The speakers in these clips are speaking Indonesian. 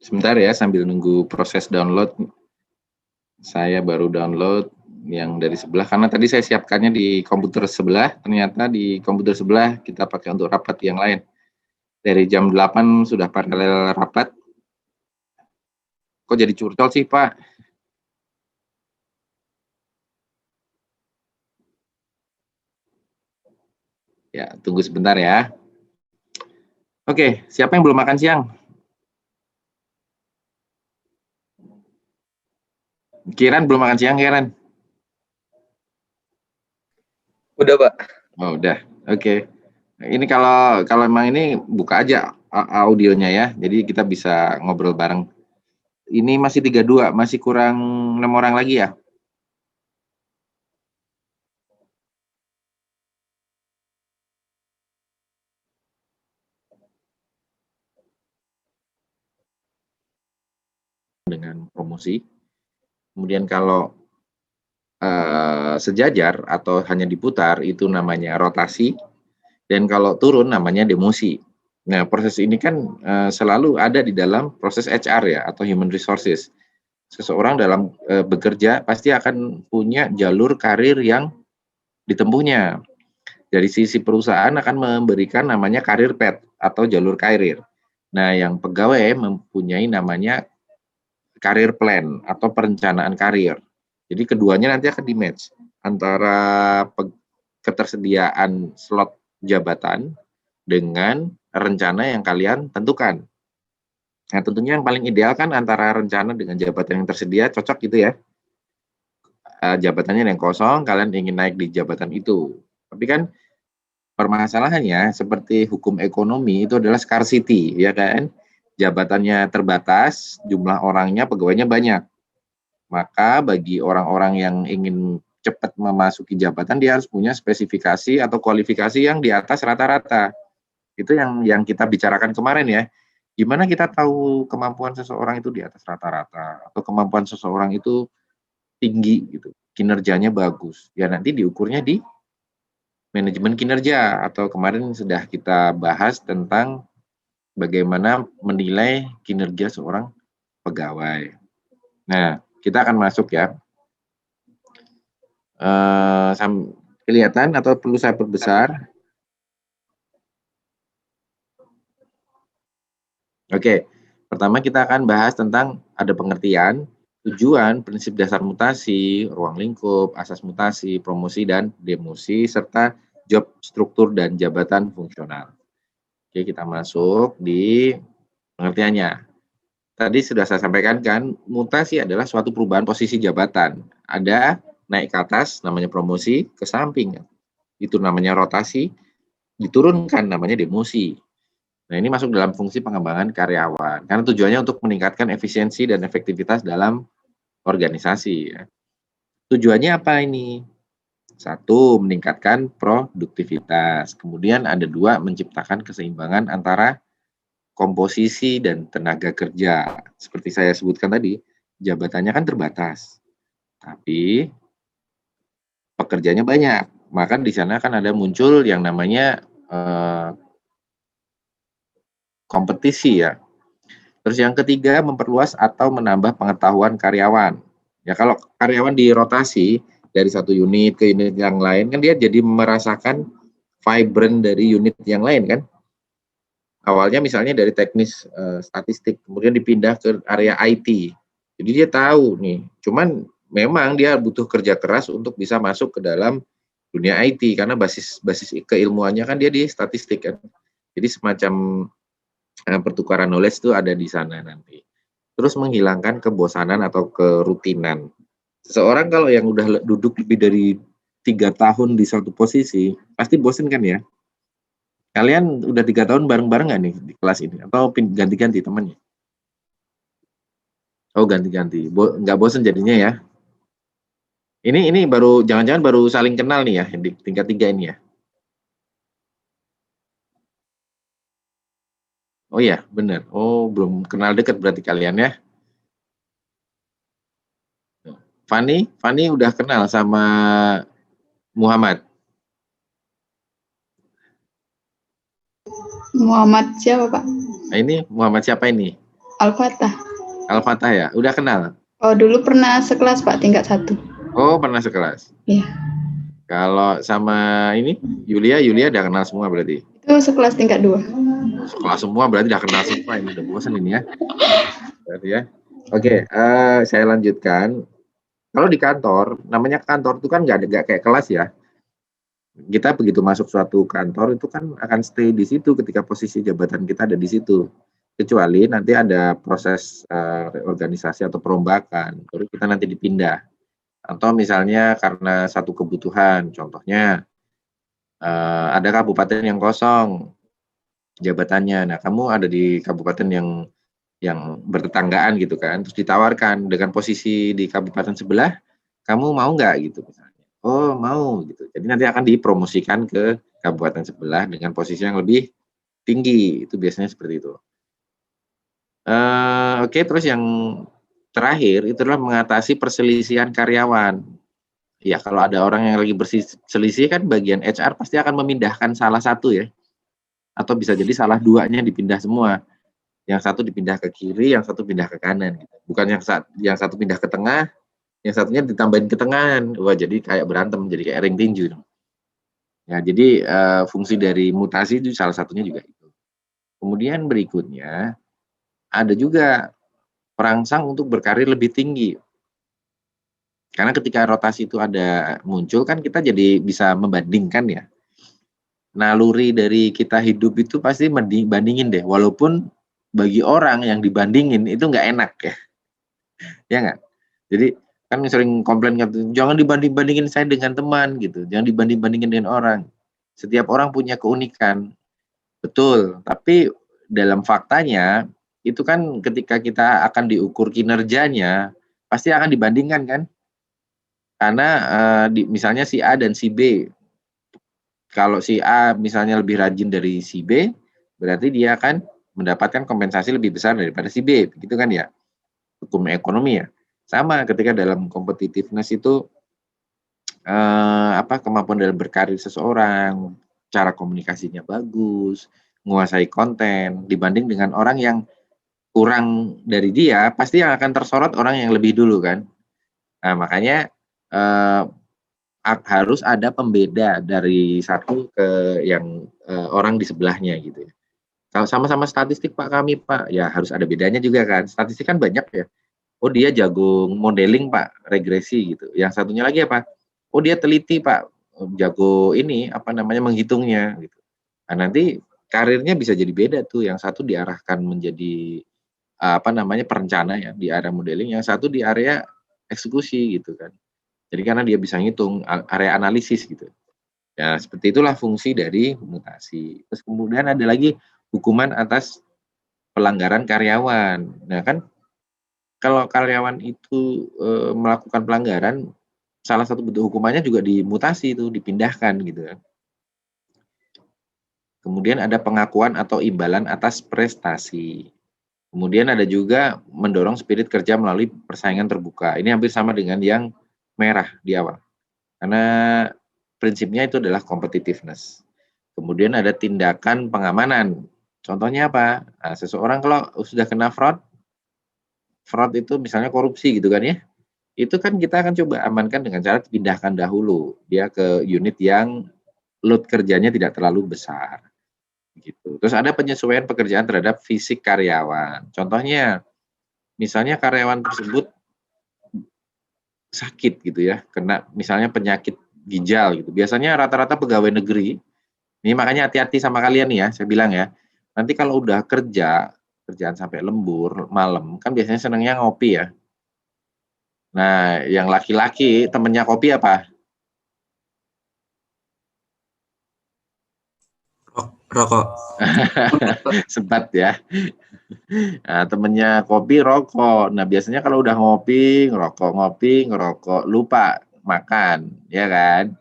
Sebentar ya, sambil nunggu proses download. Saya baru download yang dari sebelah, karena tadi saya siapkannya di komputer sebelah, ternyata di komputer sebelah kita pakai untuk rapat yang lain. Dari jam 8 sudah paralel rapat. Kok jadi curcol sih, Pak? Ya, tunggu sebentar ya. Oke, siapa yang belum makan siang? Kiran belum makan siang, Kiran? Udah, Pak. Oh, udah. Oke. Ini kalau emang ini buka aja audionya ya. Jadi kita bisa ngobrol bareng. Ini masih 32, masih kurang 6 orang lagi ya? Dengan promosi. Kemudian kalau sejajar atau hanya diputar itu namanya rotasi, dan kalau turun namanya demosi. Nah, proses ini kan selalu ada di dalam proses HR ya, atau human resources. Seseorang dalam bekerja pasti akan punya jalur karir yang ditempuhnya. Dari sisi perusahaan akan memberikan namanya karir path atau jalur karir. Nah, yang pegawai mempunyai namanya karir plan atau perencanaan karir. Jadi keduanya nanti akan di-match antara ketersediaan slot jabatan dengan rencana yang kalian tentukan. Nah, tentunya yang paling ideal kan antara rencana dengan jabatan yang tersedia cocok gitu ya. Jabatannya yang kosong, kalian ingin naik di jabatan itu. Tapi kan permasalahannya seperti hukum ekonomi itu adalah scarcity, ya kan? Jabatannya terbatas, jumlah orangnya, pegawainya banyak. Maka bagi orang-orang yang ingin cepat memasuki jabatan, dia harus punya spesifikasi atau kualifikasi yang di atas rata-rata. Itu yang kita bicarakan kemarin ya. Gimana kita tahu kemampuan seseorang itu di atas rata-rata atau kemampuan seseorang itu tinggi gitu, kinerjanya bagus. Ya nanti diukurnya di manajemen kinerja, atau kemarin sudah kita bahas tentang bagaimana menilai kinerja seorang pegawai. Nah, kita akan masuk ya. Kelihatan atau perlu saya perbesar? Oke, pertama kita akan bahas tentang ada pengertian, tujuan, prinsip dasar mutasi, ruang lingkup, asas mutasi, promosi dan demosi, serta job struktur dan jabatan fungsional. Oke, kita masuk di pengertiannya. Tadi sudah saya sampaikan kan, mutasi adalah suatu perubahan posisi jabatan. Ada naik ke atas, namanya promosi, ke samping, itu namanya rotasi, diturunkan namanya demosi. Nah, ini masuk dalam fungsi pengembangan karyawan, karena tujuannya untuk meningkatkan efisiensi dan efektivitas dalam organisasi. Ya. Tujuannya apa ini? Satu, meningkatkan produktivitas. Kemudian ada dua, menciptakan keseimbangan antara komposisi dan tenaga kerja. Seperti saya sebutkan tadi, jabatannya kan terbatas, tapi pekerjanya banyak. Maka di sana kan ada muncul yang namanya kompetisi ya. Terus yang ketiga, memperluas atau menambah pengetahuan karyawan. Ya kalau karyawan dirotasi dari satu unit ke unit yang lain, kan dia jadi merasakan vibrant dari unit yang lain kan. Awalnya misalnya dari teknis statistik, kemudian dipindah ke area IT. Jadi dia tahu nih, cuman memang dia butuh kerja keras untuk bisa masuk ke dalam dunia IT, karena basis keilmuannya kan dia di statistik kan. Jadi semacam pertukaran knowledge itu ada di sana nanti. Terus menghilangkan kebosanan atau kerutinan. Seseorang kalau yang udah duduk lebih dari 3 tahun di satu posisi, pasti bosen kan ya? Kalian udah 3 tahun bareng-bareng nggak nih di kelas ini? Atau ganti-ganti temannya? Oh ganti-ganti, nggak bosen jadinya ya? Ini baru, jangan-jangan baru saling kenal nih ya, di tingkat 3 ini ya? Oh iya, bener. Oh belum kenal dekat berarti kalian ya? Fani udah kenal sama Muhammad? Muhammad siapa, Pak? Nah, ini Muhammad siapa ini? Al-Fatah. Al-Fatah ya, udah kenal? Oh, dulu pernah sekelas Pak, tingkat 1. Oh, pernah sekelas? Iya. Kalau sama ini, Yulia udah kenal semua berarti? Itu sekelas tingkat 2. Sekelas semua berarti udah kenal semua, ini udah bosan ini ya. Berarti ya. Oke, saya lanjutkan. Kalau di kantor, namanya kantor itu kan nggak kayak kelas ya. Kita begitu masuk suatu kantor itu kan akan stay di situ ketika posisi jabatan kita ada di situ. Kecuali nanti ada proses reorganisasi atau perombakan, baru kita nanti dipindah. Atau misalnya karena satu kebutuhan, contohnya ada kabupaten yang kosong jabatannya. Nah, kamu ada di kabupaten yang bertetanggaan gitu kan, terus ditawarkan dengan posisi di kabupaten sebelah, kamu mau nggak gitu misalnya. Oh mau gitu. Jadi nanti akan dipromosikan ke kabupaten sebelah dengan posisi yang lebih tinggi, itu biasanya seperti itu. Oke, terus yang terakhir itu adalah mengatasi perselisihan karyawan. Ya kalau ada orang yang lagi berselisih kan bagian HR pasti akan memindahkan salah satu ya, atau bisa jadi salah duanya dipindah semua. Yang satu dipindah ke kiri, yang satu pindah ke kanan gitu. Bukan yang satu pindah ke tengah, yang satunya ditambahin ke tengah. Wah, jadi kayak berantem, jadi kayak ring tinju. Ya, jadi fungsi dari mutasi itu salah satunya juga itu. Kemudian berikutnya ada juga perangsang untuk berkarir lebih tinggi. Karena ketika rotasi itu ada muncul kan kita jadi bisa membandingkan ya. Naluri dari kita hidup itu pasti bandingin deh, walaupun bagi orang yang dibandingin itu nggak enak ya. Ya nggak? Jadi kan sering komplain gitu, jangan dibanding-bandingin saya dengan teman gitu, jangan dibanding-bandingin dengan orang. Setiap orang punya keunikan, betul. Tapi dalam faktanya itu kan ketika kita akan diukur kinerjanya pasti akan dibandingkan kan? Karena misalnya si A dan si B, kalau si A misalnya lebih rajin dari si B, berarti dia akan mendapatkan kompensasi lebih besar daripada si B, gitu kan ya? Hukum ekonomi ya. Sama ketika dalam competitiveness itu kemampuan dalam berkarir seseorang, cara komunikasinya bagus, menguasai konten, dibanding dengan orang yang kurang dari dia, pasti yang akan tersorot orang yang lebih dulu kan. Nah, makanya harus ada pembeda dari satu ke yang orang di sebelahnya gitu ya. Kalau sama-sama statistik Pak kami Pak, ya harus ada bedanya juga kan. Statistik kan banyak ya. Oh dia jago modeling Pak, regresi gitu. Yang satunya lagi apa? Oh dia teliti Pak, jago ini apa namanya menghitungnya gitu. Nah nanti karirnya bisa jadi beda tuh. Yang satu diarahkan menjadi perencana ya di area modeling, yang satu di area eksekusi gitu kan. Jadi karena dia bisa ngitung area analisis gitu. Ya seperti itulah fungsi dari mutasi. Terus kemudian ada lagi hukuman atas pelanggaran karyawan. Nah kan kalau karyawan itu melakukan pelanggaran, salah satu bentuk hukumannya juga dimutasi itu, dipindahkan gitu kan. Kemudian ada pengakuan atau imbalan atas prestasi. Kemudian ada juga mendorong spirit kerja melalui persaingan terbuka. Ini hampir sama dengan yang merah di awal. Karena prinsipnya itu adalah competitiveness. Kemudian ada tindakan pengamanan. Contohnya apa? Nah, seseorang kalau sudah kena fraud itu misalnya korupsi gitu kan ya, itu kan kita akan coba amankan dengan cara dipindahkan dahulu dia ke unit yang load kerjanya tidak terlalu besar, gitu. Terus ada penyesuaian pekerjaan terhadap fisik karyawan. Contohnya, misalnya karyawan tersebut sakit gitu ya, kena misalnya penyakit ginjal gitu. Biasanya rata-rata pegawai negeri, ini makanya hati-hati sama kalian nih ya, saya bilang ya. Nanti kalau udah kerjaan sampai lembur, malam, kan biasanya senangnya ngopi ya. Nah, yang laki-laki temennya kopi apa? Rokok. Sempat ya. Nah, temennya kopi rokok. Nah, biasanya kalau udah ngopi, ngerokok, lupa makan, ya kan?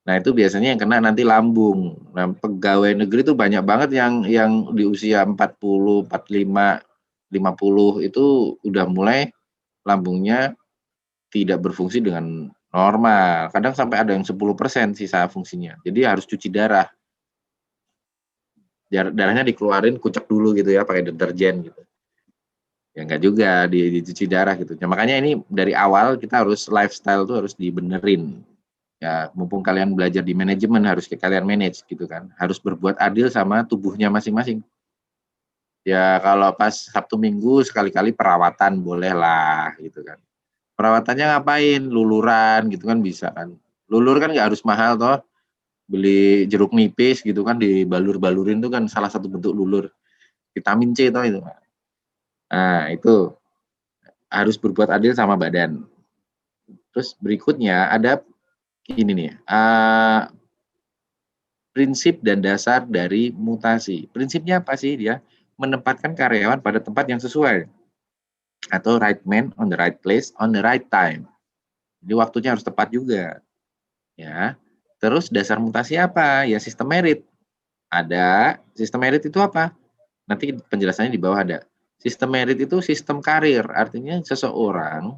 Nah, itu biasanya yang kena nanti lambung. Nah, pegawai negeri itu banyak banget yang di usia 40, 45, 50 itu udah mulai lambungnya tidak berfungsi dengan normal. Kadang sampai ada yang 10% sisa fungsinya. Jadi harus cuci darah. Darahnya dikeluarin, kucek dulu gitu ya pakai deterjen gitu. Ya enggak juga, dicuci darah gitu. Ya makanya ini dari awal kita harus lifestyle tuh harus dibenerin. Ya, mumpung kalian belajar di manajemen harus kalian manage gitu kan. Harus berbuat adil sama tubuhnya masing-masing. Ya kalau pas Sabtu Minggu sekali-kali perawatan bolehlah gitu kan. Perawatannya ngapain? Luluran gitu kan bisa kan. Lulur kan nggak harus mahal toh. Beli jeruk nipis gitu kan dibalur-balurin tuh kan salah satu bentuk lulur. Vitamin C toh itu. Nah, itu harus berbuat adil sama badan. Terus berikutnya ada ini nih, prinsip dan dasar dari mutasi. Prinsipnya apa sih dia? Menempatkan karyawan pada tempat yang sesuai atau right man on the right place on the right time. Jadi waktunya harus tepat juga, ya. Terus dasar mutasi apa? Ya sistem merit. Ada sistem merit itu apa? Nanti penjelasannya di bawah ada. Sistem merit itu sistem karir, artinya seseorang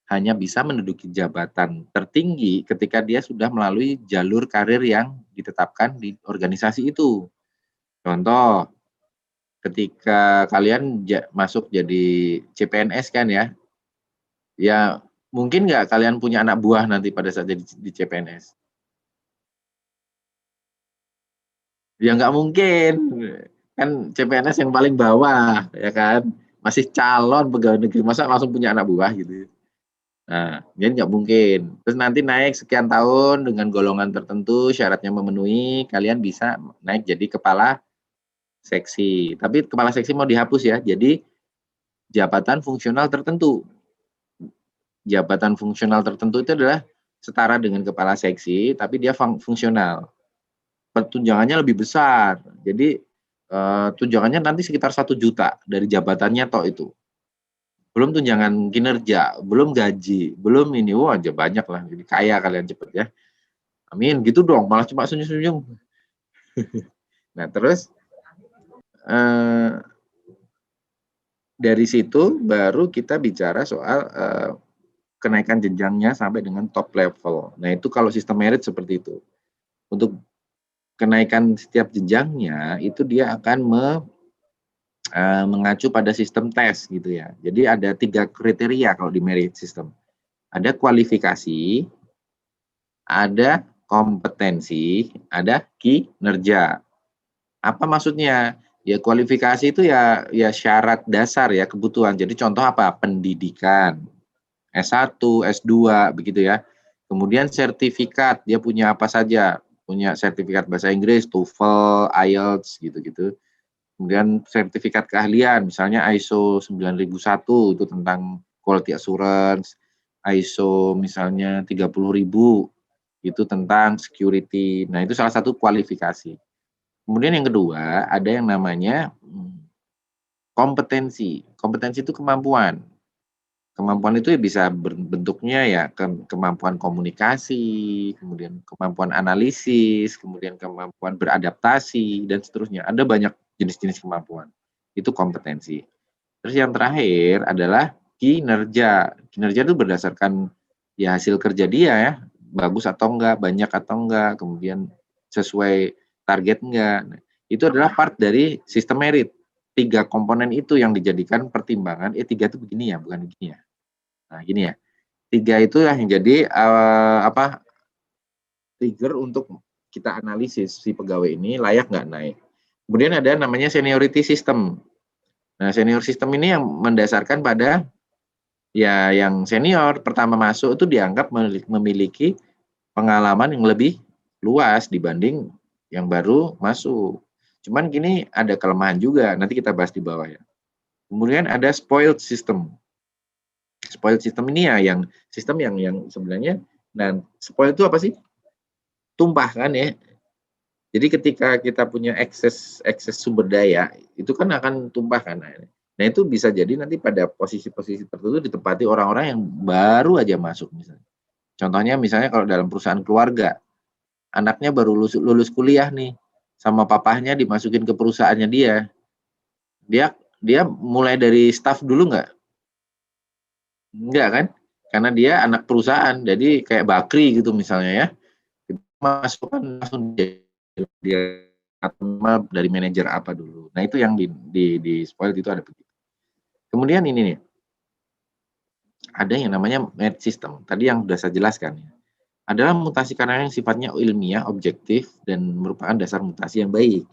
hanya bisa menduduki jabatan tertinggi ketika dia sudah melalui jalur karir yang ditetapkan di organisasi itu. Contoh, ketika kalian masuk jadi CPNS kan ya, ya mungkin nggak kalian punya anak buah nanti pada saat jadi di CPNS? Ya nggak mungkin, kan CPNS yang paling bawah, ya kan? Masih calon pegawai negeri, masa langsung punya anak buah gitu. Nah, jadi nggak mungkin. Terus nanti naik sekian tahun dengan golongan tertentu, syaratnya memenuhi, kalian bisa naik jadi kepala seksi. Tapi kepala seksi mau dihapus ya, jadi jabatan fungsional tertentu. Jabatan fungsional tertentu itu adalah setara dengan kepala seksi, tapi dia fungsional. Tunjangannya lebih besar. Jadi tunjangannya nanti sekitar 1 juta dari jabatannya toh itu. Belum tunjangan kinerja, belum gaji, belum ini, wah aja banyak lah. Jadi kaya kalian cepet ya. Amin, gitu dong, malah cuma senyum-senyum. Nah terus dari situ baru kita bicara soal kenaikan jenjangnya sampai dengan top level. Nah itu kalau sistem merit seperti itu. Untuk kenaikan setiap jenjangnya itu dia akan mengacu pada sistem tes gitu ya. Jadi ada 3 kriteria kalau di merit system. Ada kualifikasi, ada kompetensi, ada kinerja. Apa maksudnya? Ya kualifikasi itu ya syarat dasar ya, kebutuhan. Jadi contoh apa? Pendidikan, S1, S2 begitu ya. Kemudian sertifikat, dia punya apa saja? Punya sertifikat bahasa Inggris, TOEFL, IELTS gitu-gitu. Kemudian sertifikat keahlian, misalnya ISO 9001 itu tentang quality assurance, ISO misalnya 30.000 itu tentang security. Nah, itu salah satu kualifikasi. Kemudian yang kedua, ada yang namanya kompetensi. Kompetensi itu kemampuan. Kemampuan itu bisa bentuknya ya kemampuan komunikasi, kemudian kemampuan analisis, kemudian kemampuan beradaptasi, dan seterusnya. Ada banyak jenis-jenis kemampuan. Itu kompetensi. Terus yang terakhir adalah kinerja. Kinerja itu berdasarkan ya hasil kerja dia ya, bagus atau enggak, banyak atau enggak, kemudian sesuai target enggak. Nah, itu adalah part dari sistem merit. 3 komponen itu yang dijadikan pertimbangan, 3 itu begini ya, bukan begini ya. Nah, gini ya, 3 itu yang jadi trigger untuk kita analisis si pegawai ini layak nggak naik. Kemudian ada namanya seniority system. Nah, senior system ini yang mendasarkan pada ya yang senior pertama masuk itu dianggap memiliki pengalaman yang lebih luas dibanding yang baru masuk. Cuman gini ada kelemahan juga, nanti kita bahas di bawah ya. Kemudian ada spoiled system. Spoiled system ini ya yang sistem yang sebenarnya, nah spoiled itu apa sih? Tumpah kan ya. Jadi ketika kita punya ekses sumber daya, itu kan akan tumpah kan. Nah itu bisa jadi nanti pada posisi-posisi tertentu ditempati orang-orang yang baru aja masuk misalnya. Contohnya misalnya kalau dalam perusahaan keluarga, anaknya baru lulus kuliah nih, sama papahnya dimasukin ke perusahaannya dia. Dia mulai dari staff dulu nggak? Enggak kan? Karena dia anak perusahaan, jadi kayak bakri gitu misalnya ya. Masuk kan langsung dia dari manajer apa dulu. Nah itu yang di spoil itu ada begitu. Kemudian ini nih, ada yang namanya match system, tadi yang sudah saya jelaskan ya. Adalah mutasi karena yang sifatnya ilmiah, objektif, dan merupakan dasar mutasi yang baik.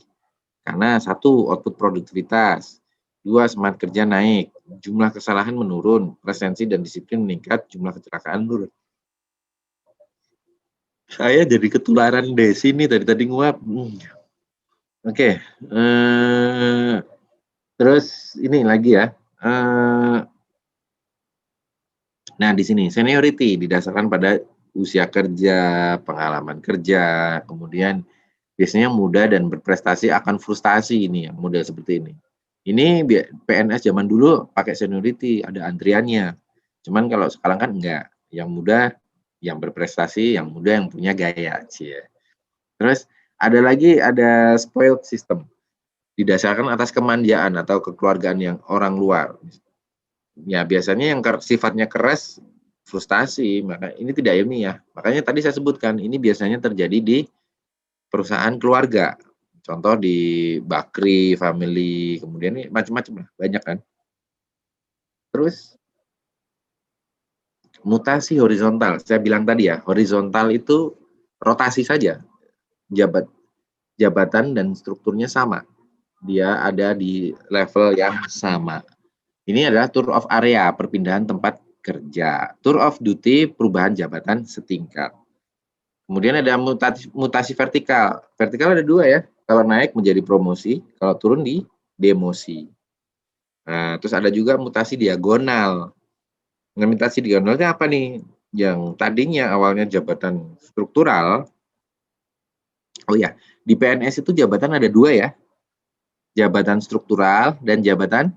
Karena satu, output produktivitas, dua, semangat kerja naik, jumlah kesalahan menurun, presensi dan disiplin meningkat, jumlah kecelakaan menurun. Saya jadi ketularan Desi nih tadi nguap. Oke, terus ini lagi ya. Nah, di sini seniority didasarkan pada usia kerja, pengalaman kerja, kemudian biasanya muda dan berprestasi akan frustasi ini yang model seperti ini. Ini PNS zaman dulu pakai seniority, ada antriannya. Cuman kalau sekarang kan enggak, yang muda yang berprestasi, yang muda yang punya gaya, cie. Terus ada spoiled system, didasarkan atas kemanjaan atau kekeluargaan yang orang luar. Ya biasanya yang sifatnya keras, frustasi, maka ini tidak ilmiah. Makanya tadi saya sebutkan, ini biasanya terjadi di perusahaan keluarga. Contoh di Bakri, Family, kemudian ini macam-macam lah, banyak kan. Terus mutasi horizontal, saya bilang tadi ya, horizontal itu rotasi saja, jabatan dan strukturnya sama. Dia ada di level yang sama. Ini adalah tour of area, perpindahan tempat kerja. Tour of duty, perubahan jabatan setingkat. Kemudian ada mutasi vertikal. Vertikal ada dua ya. Kalau naik menjadi promosi, kalau turun di demosi. Nah, terus ada juga mutasi diagonal. Mutasi diagonalnya apa nih? Yang tadinya awalnya jabatan struktural. Oh ya, di PNS itu jabatan ada dua ya. Jabatan struktural dan jabatan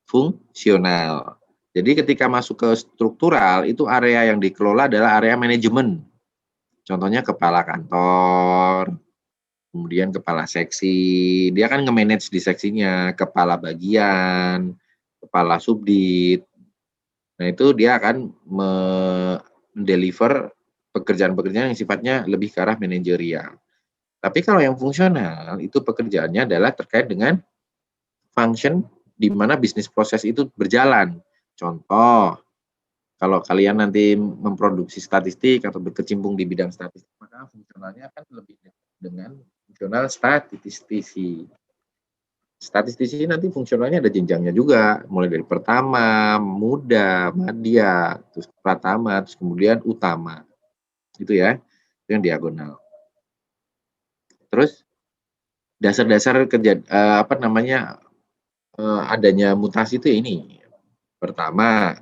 fungsional. Jadi ketika masuk ke struktural, itu area yang dikelola adalah area manajemen. Contohnya kepala kantor, kemudian kepala seksi, dia kan nge-manage di seksinya, kepala bagian, kepala subdit. Nah, itu dia akan mendeliver pekerjaan-pekerjaan yang sifatnya lebih ke arah manajerial. Tapi kalau yang fungsional, itu pekerjaannya adalah terkait dengan function di mana bisnis proses itu berjalan. Contoh, kalau kalian nanti memproduksi statistik atau berkecimpung di bidang statistik, maka fungsionalnya akan lebih dengan fungsional statistisi. Statistisi nanti fungsionalnya ada jenjangnya juga, mulai dari pertama, muda, madya, terus pratama, terus kemudian utama. Itu ya, itu yang diagonal. Terus dasar-dasar adanya mutasi itu ini. Pertama,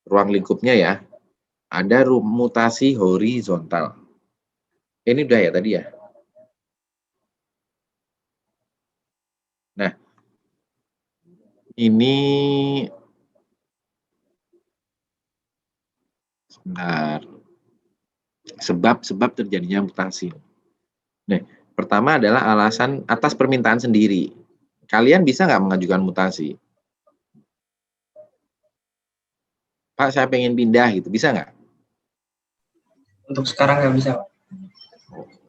ruang lingkupnya ya, ada mutasi horizontal. Ini udah ya tadi ya. Nah, ini sebentar. Sebab terjadinya mutasi. Nah, pertama adalah alasan atas permintaan sendiri. Kalian bisa nggak mengajukan mutasi? Pak, saya pengen pindah gitu, bisa nggak? Untuk sekarang nggak bisa, Pak.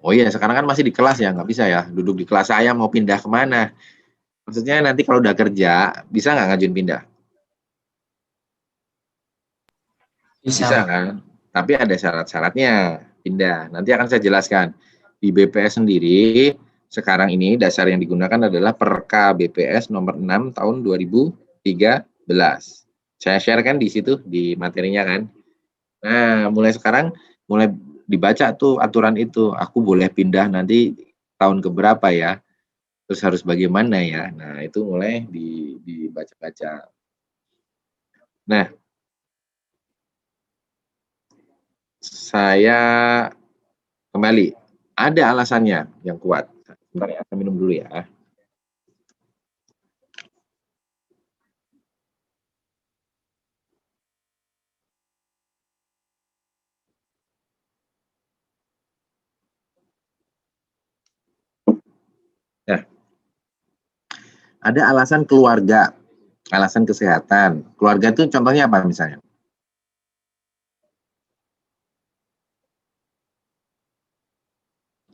Oh iya, sekarang kan masih di kelas ya, nggak bisa ya. Duduk di kelas saya mau pindah kemana? Maksudnya nanti kalau udah kerja, bisa nggak ngajuin pindah? Bisa kan? Tapi ada syarat-syaratnya pindah. Nanti akan saya jelaskan. Di BPS sendiri, sekarang ini dasar yang digunakan adalah Perka BPS nomor 6 tahun 2013. Saya share kan di situ, di materinya kan. Nah, mulai sekarang, mulai dibaca tuh aturan itu. Aku boleh pindah nanti tahun keberapa ya? Terus harus bagaimana ya? Nah, itu mulai dibaca-baca. Nah, saya kembali. Ada alasannya yang kuat. Sebentar ya, saya minum dulu ya. Nah, ada alasan keluarga, alasan kesehatan. Keluarga itu contohnya apa misalnya?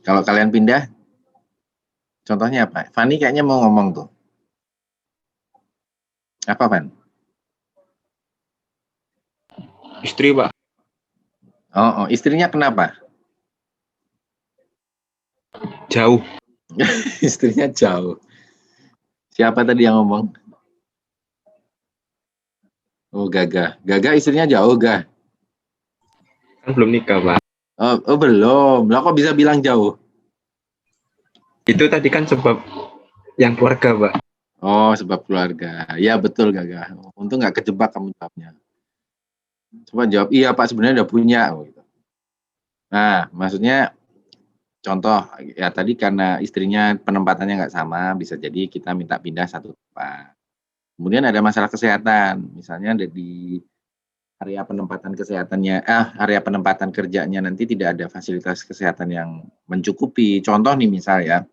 Kalau kalian pindah, contohnya apa? Fani kayaknya mau ngomong tuh. Apa, Van? Istri, Pak. Oh, istrinya kenapa? Jauh. Istrinya jauh. Siapa tadi yang ngomong? Oh, Gaga. Gaga istrinya jauh, Gah? Kan belum nikah, Pak. Oh, belum. Lah kok bisa bilang jauh? Itu tadi kan sebab yang keluarga, Pak. Oh, sebab keluarga. Ya, betul, Gaga. Untung nggak kejebak kamu jawabnya. Coba jawab, iya Pak, sebenarnya udah punya. Gitu. Nah, maksudnya contoh, ya tadi karena istrinya penempatannya nggak sama, bisa jadi kita minta pindah satu tempat. Kemudian ada masalah kesehatan, misalnya ada di area penempatan kesehatannya, area penempatan kerjanya nanti tidak ada fasilitas kesehatan yang mencukupi. Contoh nih misal ya,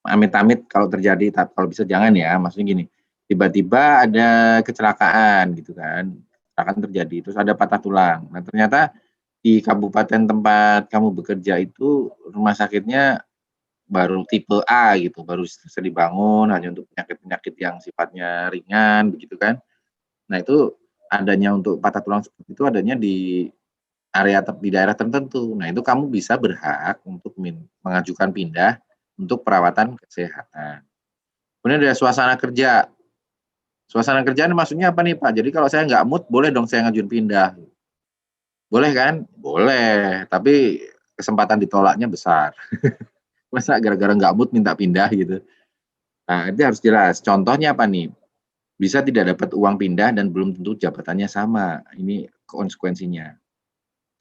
amit-amit kalau terjadi, kalau bisa jangan ya, maksudnya gini, tiba-tiba ada kecelakaan gitu kan, kecelakaan terjadi, terus ada patah tulang. Nah ternyata di kabupaten tempat kamu bekerja itu rumah sakitnya baru tipe A gitu, baru selesai dibangun hanya untuk penyakit-penyakit yang sifatnya ringan begitu kan. Nah itu adanya untuk patah tulang seperti itu adanya di di daerah tertentu. Nah itu kamu bisa berhak untuk mengajukan pindah untuk perawatan kesehatan. Kemudian ada suasana kerja. Suasana kerjaan maksudnya apa nih Pak? Jadi kalau saya nggak mood, boleh dong saya ngajuin pindah. Boleh kan? Boleh, tapi kesempatan ditolaknya besar. Masa gara-gara nggak mood minta pindah gitu. Nah, itu harus jelas. Contohnya apa nih? Bisa tidak dapat uang pindah dan belum tentu jabatannya sama. Ini konsekuensinya.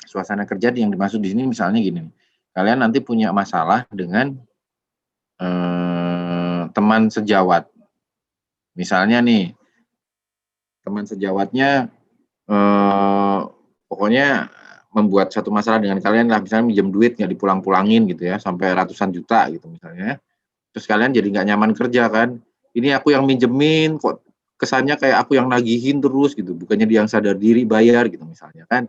Suasana kerja yang dimaksud di sini misalnya gini, kalian nanti punya masalah dengan teman sejawat. Misalnya nih, teman sejawatnya pokoknya membuat satu masalah dengan kalian lah, misalnya minjem duit nggak dipulang-pulangin gitu ya, sampai ratusan juta gitu misalnya. Terus kalian jadi nggak nyaman kerja kan, ini aku yang minjemin kok kesannya kayak aku yang nagihin terus gitu, bukannya dia yang sadar diri bayar gitu misalnya kan.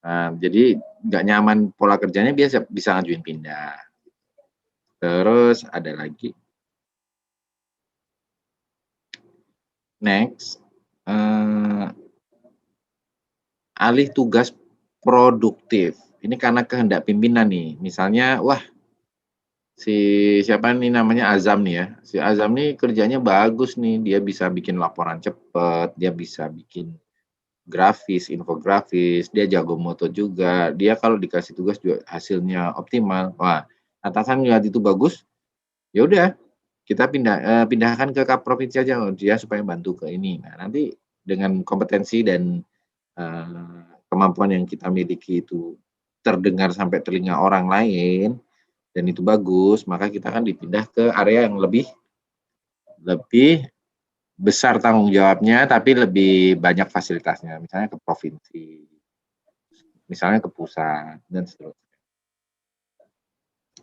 Nah, jadi nggak nyaman pola kerjanya bisa ngajuin pindah. Terus ada lagi. Next, alih tugas produktif. Ini karena kehendak pimpinan nih. Misalnya, wah si siapa nih namanya Azam nih ya. Si Azam nih kerjanya bagus nih. Dia bisa bikin laporan cepat, dia bisa bikin grafis, infografis, dia jago moto juga. Dia kalau dikasih tugas juga hasilnya optimal. Wah, atasan lihat itu bagus, ya udah kita pindahkan ke provinsi aja dia supaya bantu ke ini. Nah, nanti dengan kompetensi dan kemampuan yang kita miliki itu terdengar sampai telinga orang lain dan itu bagus, maka kita akan dipindah ke area yang lebih besar tanggung jawabnya, tapi lebih banyak fasilitasnya, misalnya ke provinsi, misalnya ke pusat, dan seterusnya.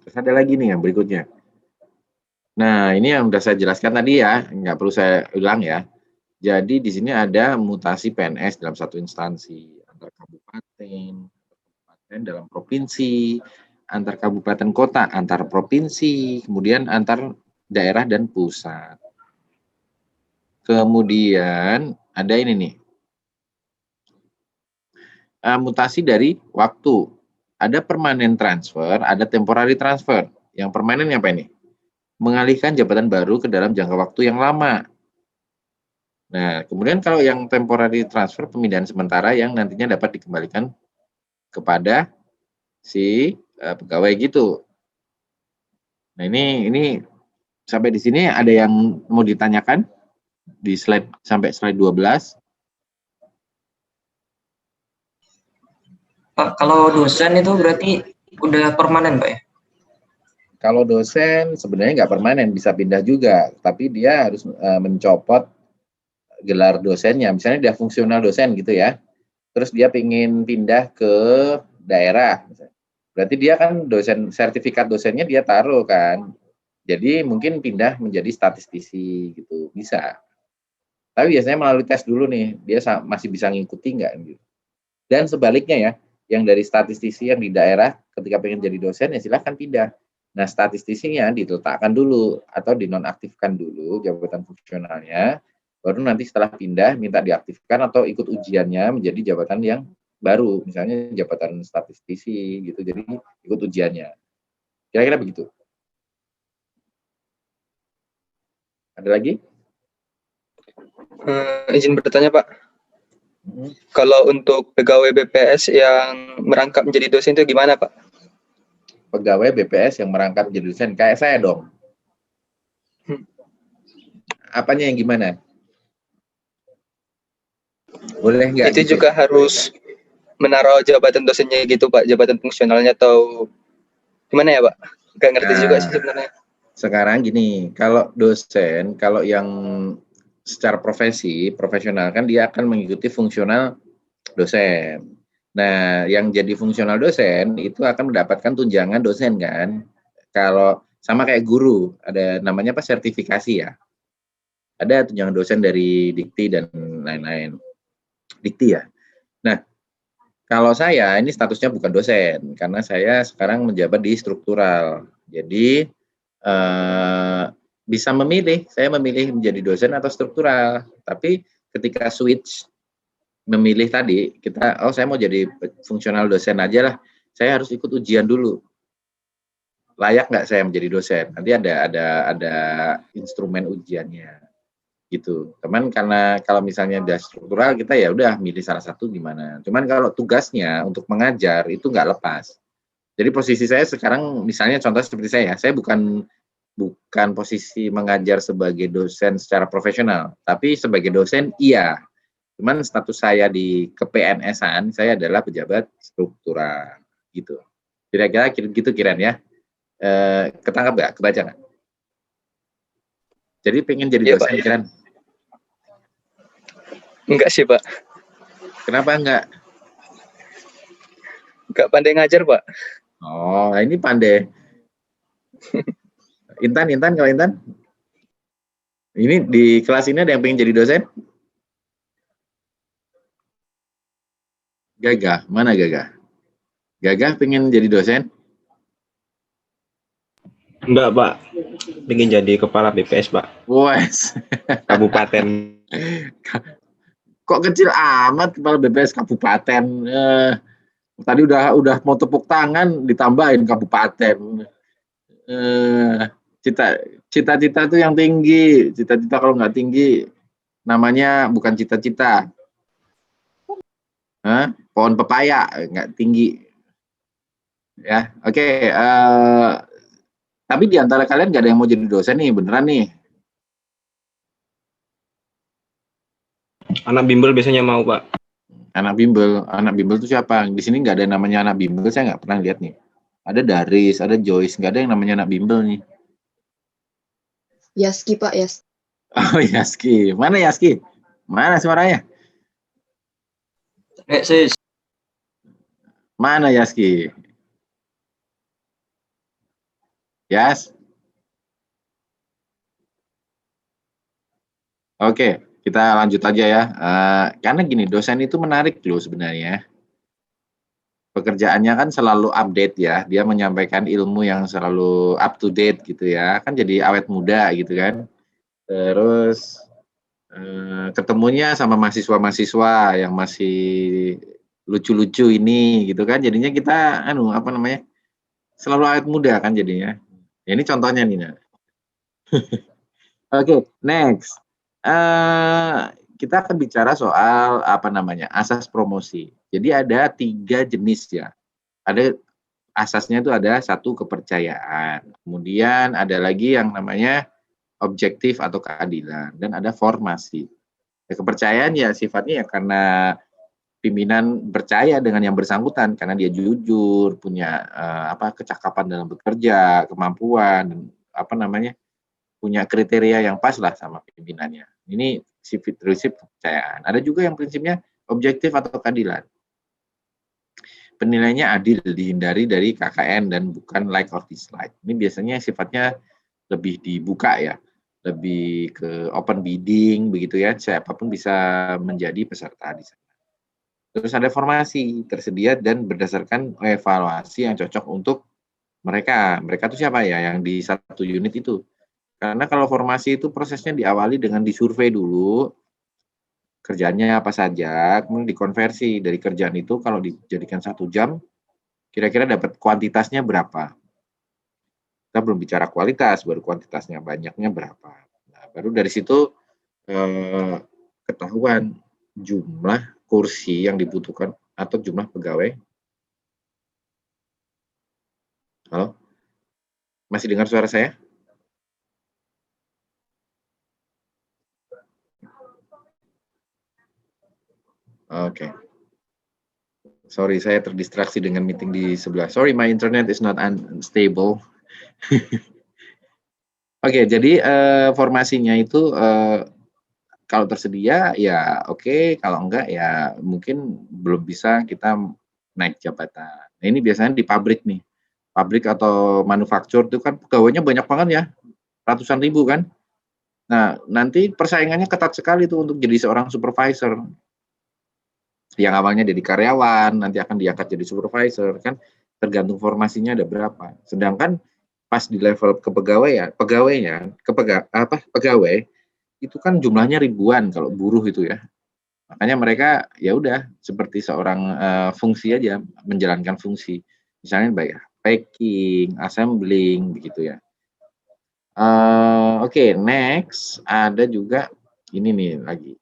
Terus ada lagi nih yang berikutnya. Nah, ini yang sudah saya jelaskan tadi ya, nggak perlu saya ulang ya. Jadi di sini ada mutasi PNS dalam satu instansi, antar kabupaten dalam provinsi, antar kabupaten kota, antar provinsi, kemudian antar daerah dan pusat. Kemudian ada ini nih, mutasi dari waktu. Ada permanent transfer, ada temporary transfer. Yang permanen apa ini? Mengalihkan jabatan baru ke dalam jangka waktu yang lama. Nah, kemudian kalau yang temporary transfer, pemindahan sementara yang nantinya dapat dikembalikan kepada si pegawai gitu. Nah, ini sampai di sini ada yang mau ditanyakan di slide sampai slide 12. Pak, kalau dosen itu berarti udah permanen, Pak ya? Kalau dosen sebenarnya nggak permanen, bisa pindah juga, tapi dia harus mencopot gelar dosennya. Misalnya dia fungsional dosen gitu ya, terus dia ingin pindah ke daerah, berarti dia kan dosen, sertifikat dosennya dia taruh kan, jadi mungkin pindah menjadi statistisi gitu, bisa. Tapi biasanya melalui tes dulu nih, dia masih bisa ngikuti nggak gitu. Dan sebaliknya ya, yang dari statistisi yang di daerah ketika pengen jadi dosen ya silahkan pindah. Nah, statistisinya diletakkan dulu atau dinonaktifkan dulu jabatan fungsionalnya, Baru nanti setelah pindah minta diaktifkan atau ikut ujiannya menjadi jabatan yang baru, misalnya jabatan statistisi gitu, jadi ikut ujiannya. Kira-kira begitu. Ada lagi? Izin bertanya Pak, Mhm. kalau untuk pegawai BPS yang merangkap menjadi dosen itu gimana Pak? Pegawai BPS yang merangkap jadi dosen, kayak saya dong. Apanya yang gimana? Boleh nggak Itu gitu? juga harus menaruh jabatan dosennya gitu Pak, jabatan fungsionalnya atau gimana ya Pak? Nggak ngerti juga sih sebenarnya. Sekarang gini, kalau dosen, kalau yang secara profesional kan dia akan mengikuti fungsional dosen. Nah, yang jadi fungsional dosen itu akan mendapatkan tunjangan dosen kan. Kalau sama kayak guru, ada namanya apa, sertifikasi ya. Ada tunjangan dosen dari Dikti dan lain-lain. Dikti ya. Nah, kalau saya ini statusnya bukan dosen karena saya sekarang menjabat di struktural. Jadi bisa memilih, saya memilih menjadi dosen atau struktural. Tapi ketika switch memilih tadi, kita saya mau jadi fungsional dosen aja lah. Saya harus ikut ujian dulu. Layak nggak saya menjadi dosen? Nanti ada instrumen ujiannya gitu. Cuman karena kalau misalnya udah struktural kita ya udah milih salah satu gimana. Cuman kalau tugasnya untuk mengajar itu nggak lepas. Jadi posisi saya sekarang misalnya contoh seperti saya bukan posisi mengajar sebagai dosen secara profesional, tapi sebagai dosen iya. Cuman status saya di ke-PNS-an saya adalah pejabat struktural gitu. Kira-kira gitu kiranya ya. Ketangkap nggak? Kebaca nggak? Jadi pengen jadi Iya, dosen Pak. Kiran? Enggak sih Pak, Kenapa enggak? enggak pandai ngajar Pak. Oh, ini pandai. Intan, kalau Intan? Ini di kelas ini ada yang pengen jadi dosen? Gagah, mana Gagah? Gagah pengen jadi dosen? Enggak, Pak. Pengen jadi kepala BPS, Pak. Wes, Kabupaten. kok kecil amat kepala BPS kabupaten. Tadi udah mau tepuk tangan ditambahin kabupaten. Cita-cita tuh yang tinggi. Cita-cita kalau nggak tinggi namanya bukan cita-cita. Pohon pepaya nggak tinggi. Ya, oke. Tapi di antara kalian nggak ada yang mau jadi dosen nih, beneran nih? Anak bimbel biasanya mau, Pak. Anak bimbel itu siapa? Di sini nggak ada yang namanya anak bimbel, saya nggak pernah lihat nih. Ada Daris, ada Joyce, nggak ada yang namanya anak bimbel nih. Yaski Pak, Yas. Oh, Yaski. Mana Yaski? Mana suaranya? Sis. Mana Yaski? Yas? Oke, kita lanjut aja ya. Karena gini, dosen itu menarik loh sebenarnya. Pekerjaannya kan selalu update ya. Dia menyampaikan ilmu yang selalu up to date gitu ya. Kan jadi awet muda gitu kan. Terus ketemunya sama mahasiswa-mahasiswa yang masih lucu-lucu ini gitu kan. Jadinya kita selalu awet muda kan jadinya. Ya, ini contohnya nih. Nah. Oke, next. Kita akan bicara soal asas promosi. Jadi ada 3 jenis ya. Ada asasnya itu ada 1 kepercayaan. Kemudian ada lagi yang namanya objektif atau keadilan dan ada formasi. Ya, kepercayaan ya sifatnya ya karena pimpinan percaya dengan yang bersangkutan karena dia jujur, punya kecakapan dalam bekerja, kemampuan dan punya kriteria yang pas lah sama pimpinannya. Ini prinsip kepercayaan. Ada juga yang prinsipnya objektif atau keadilan. Penilaiannya adil, dihindari dari KKN dan bukan like or dislike. Ini biasanya sifatnya lebih dibuka ya, lebih ke open bidding begitu ya, siapapun bisa menjadi peserta di sana. Terus ada formasi, tersedia dan berdasarkan evaluasi yang cocok untuk mereka. Mereka itu siapa ya? Yang di 1 unit itu. Karena kalau formasi itu prosesnya diawali dengan disurvei dulu, kerjaannya apa saja, kemudian dikonversi dari kerjaan itu kalau dijadikan 1 jam, kira-kira dapat kuantitasnya berapa. Kita belum bicara kualitas, baru kuantitasnya, banyaknya berapa. Nah, baru dari situ ketahuan jumlah kursi yang dibutuhkan atau jumlah pegawai. Halo? Masih dengar suara saya? Oke. Sorry, saya terdistraksi dengan meeting di sebelah. Sorry, my internet is not unstable. Oke, jadi formasinya itu kalau tersedia ya oke, kalau enggak ya mungkin belum bisa kita naik jabatan. Nah, ini biasanya di pabrik nih. Pabrik atau manufaktur itu kan pegawainya banyak banget ya, ratusan ribu kan. Nah, nanti persaingannya ketat sekali tuh untuk jadi seorang supervisor. Yang awalnya jadi karyawan, nanti akan diangkat jadi supervisor, kan tergantung formasinya ada berapa. Sedangkan pas di level kepegawaian, pegawai itu kan jumlahnya ribuan kalau buruh itu ya. Makanya mereka ya udah seperti seorang fungsi aja, menjalankan fungsi. Misalnya bayar packing, assembling begitu ya. Oke, next ada juga ini nih lagi.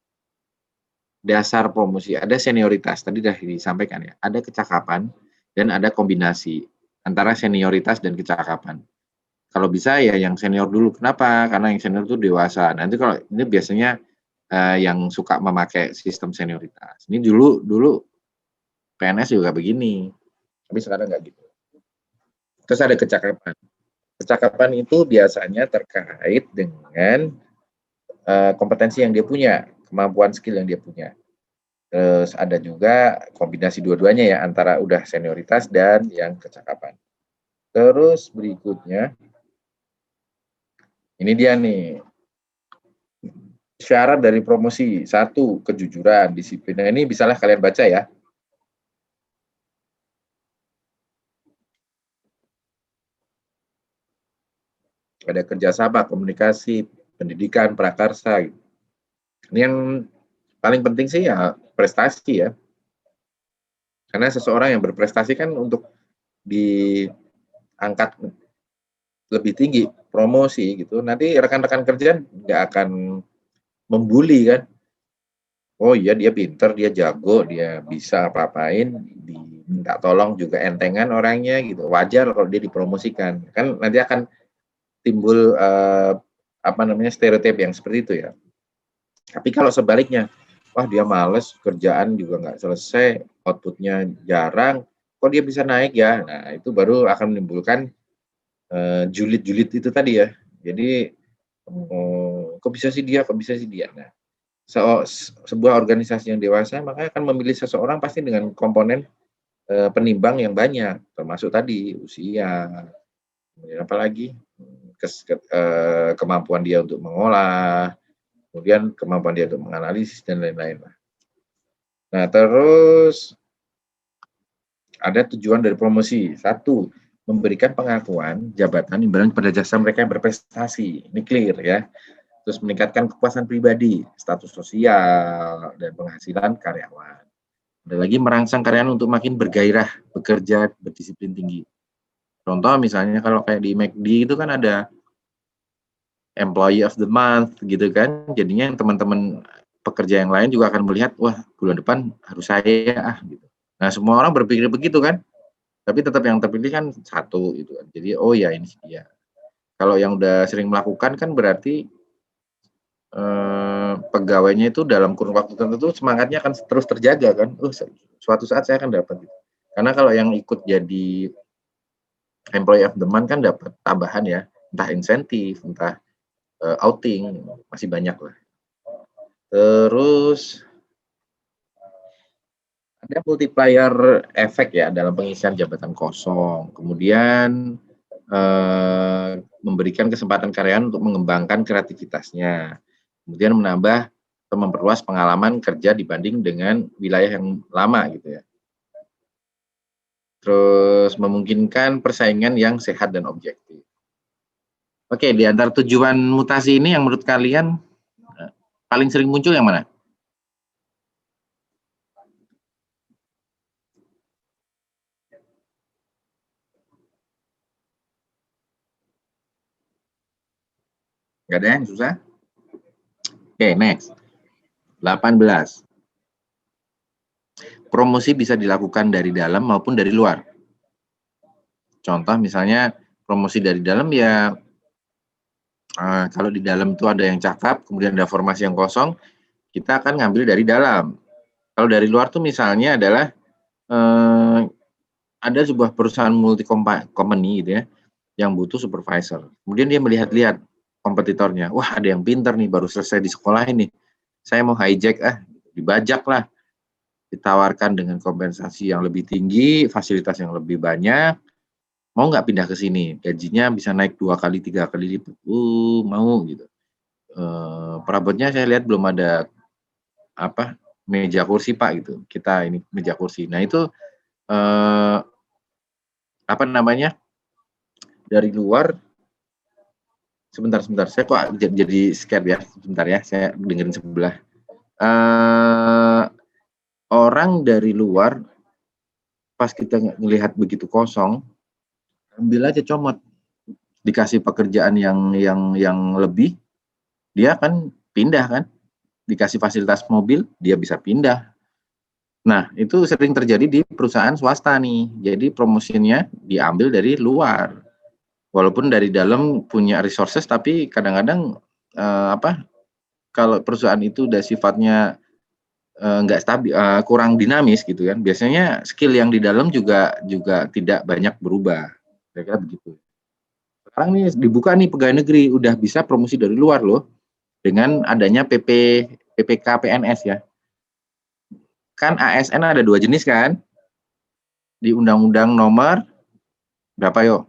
Dasar promosi, ada senioritas, tadi sudah disampaikan ya, ada kecakapan dan ada kombinasi antara senioritas dan kecakapan. Kalau bisa ya yang senior dulu, kenapa? Karena yang senior itu dewasa. Nanti kalau ini biasanya yang suka memakai sistem senioritas. Ini dulu PNS juga begini, tapi sekarang nggak gitu. Terus ada kecakapan. Kecakapan itu biasanya terkait dengan kompetensi yang dia punya, kemampuan skill yang dia punya. Terus ada juga kombinasi dua-duanya ya, antara udah senioritas dan yang kecakapan. Terus berikutnya, ini dia nih, syarat dari promosi. 1, kejujuran, disiplin. Nah, ini bisalah kalian baca ya. Ada kerjasama, komunikasi, pendidikan, prakarsa. Gitu. Ini yang paling penting sih ya prestasi ya. Karena seseorang yang berprestasi kan untuk diangkat lebih tinggi, promosi gitu. Nanti rekan-rekan kerja nggak akan membuli kan. Oh iya dia pinter, dia jago, dia bisa apa-apain, diminta tolong juga entengan orangnya gitu. Wajar kalau dia dipromosikan. Kan nanti akan timbul stereotip yang seperti itu ya. Tapi kalau sebaliknya, wah dia males, kerjaan juga nggak selesai, outputnya jarang, kok dia bisa naik ya? Nah itu baru akan menimbulkan julid-julid itu tadi ya. Jadi kok bisa sih dia, Nah, sebuah organisasi yang dewasa makanya akan memilih seseorang pasti dengan komponen penimbang yang banyak, termasuk tadi usia, kemudian apalagi kemampuan dia untuk mengolah, kemudian kemampuan dia untuk menganalisis dan lain-lain. Nah, terus ada tujuan dari promosi. 1, memberikan pengakuan jabatan imbalan pada jasa mereka yang berprestasi. Ini clear ya. Terus meningkatkan kepuasan pribadi, status sosial, dan penghasilan karyawan. Ada lagi merangsang karyawan untuk makin bergairah, bekerja, berdisiplin tinggi. Contoh misalnya kalau kayak di McD itu kan ada Employee of the Month gitu kan. Jadinya teman-teman pekerja yang lain juga akan melihat, wah bulan depan harus saya gitu. Nah semua orang berpikir begitu kan. Tapi tetap yang terpilih kan 1 gitu kan. Jadi oh ya ini dia. Kalau yang udah sering melakukan kan berarti pegawainya itu dalam kurun waktu tertentu semangatnya akan terus terjaga kan. Suatu saat saya akan dapat gitu. Karena kalau yang ikut jadi Employee of the Month kan dapat tambahan ya, entah insentif, entah outing, masih banyak lah. Terus ada multiplier efek ya dalam pengisian jabatan kosong. Kemudian memberikan kesempatan karyawan untuk mengembangkan kreativitasnya. Kemudian menambah atau memperluas pengalaman kerja dibanding dengan wilayah yang lama gitu ya. Terus memungkinkan persaingan yang sehat dan objektif. Oke, di antara tujuan mutasi ini yang menurut kalian paling sering muncul yang mana? Nggak ada yang susah? Oke, next. 18. Promosi bisa dilakukan dari dalam maupun dari luar. Contoh misalnya promosi dari dalam ya, kalau di dalam itu ada yang cakep, kemudian ada formasi yang kosong, kita akan ngambil dari dalam. Kalau dari luar tuh misalnya adalah ada sebuah perusahaan multi company gitu ya, yang butuh supervisor. Kemudian dia melihat-lihat kompetitornya, wah ada yang pinter nih, baru selesai di sekolah ini, saya mau hijack dibajak lah, ditawarkan dengan kompensasi yang lebih tinggi, fasilitas yang lebih banyak, mau nggak pindah ke sini, gajinya bisa naik 2 kali 3 kali lipat, mau gitu. Perabotnya saya lihat belum ada meja kursi Pak gitu, kita ini meja kursi. Nah itu dari luar, sebentar saya kok jadi scared ya, sebentar ya, saya dengerin sebelah. Orang dari luar pas kita ngelihat begitu kosong, ambil aja comot, dikasih pekerjaan yang lebih, dia akan pindah kan, dikasih fasilitas mobil, dia bisa pindah. Nah, itu sering terjadi di perusahaan swasta nih. Jadi promosinya diambil dari luar. Walaupun dari dalam punya resources, tapi kadang-kadang kalau perusahaan itu udah sifatnya nggak stabil, kurang dinamis gitu kan. Biasanya skill yang di dalam juga tidak banyak berubah. Kira-kira begitu. Sekarang nih dibuka nih pegawai negeri, udah bisa promosi dari luar loh, dengan adanya PPK PNS ya. Kan ASN ada 2 jenis kan, di Undang-Undang Nomor berapa yo?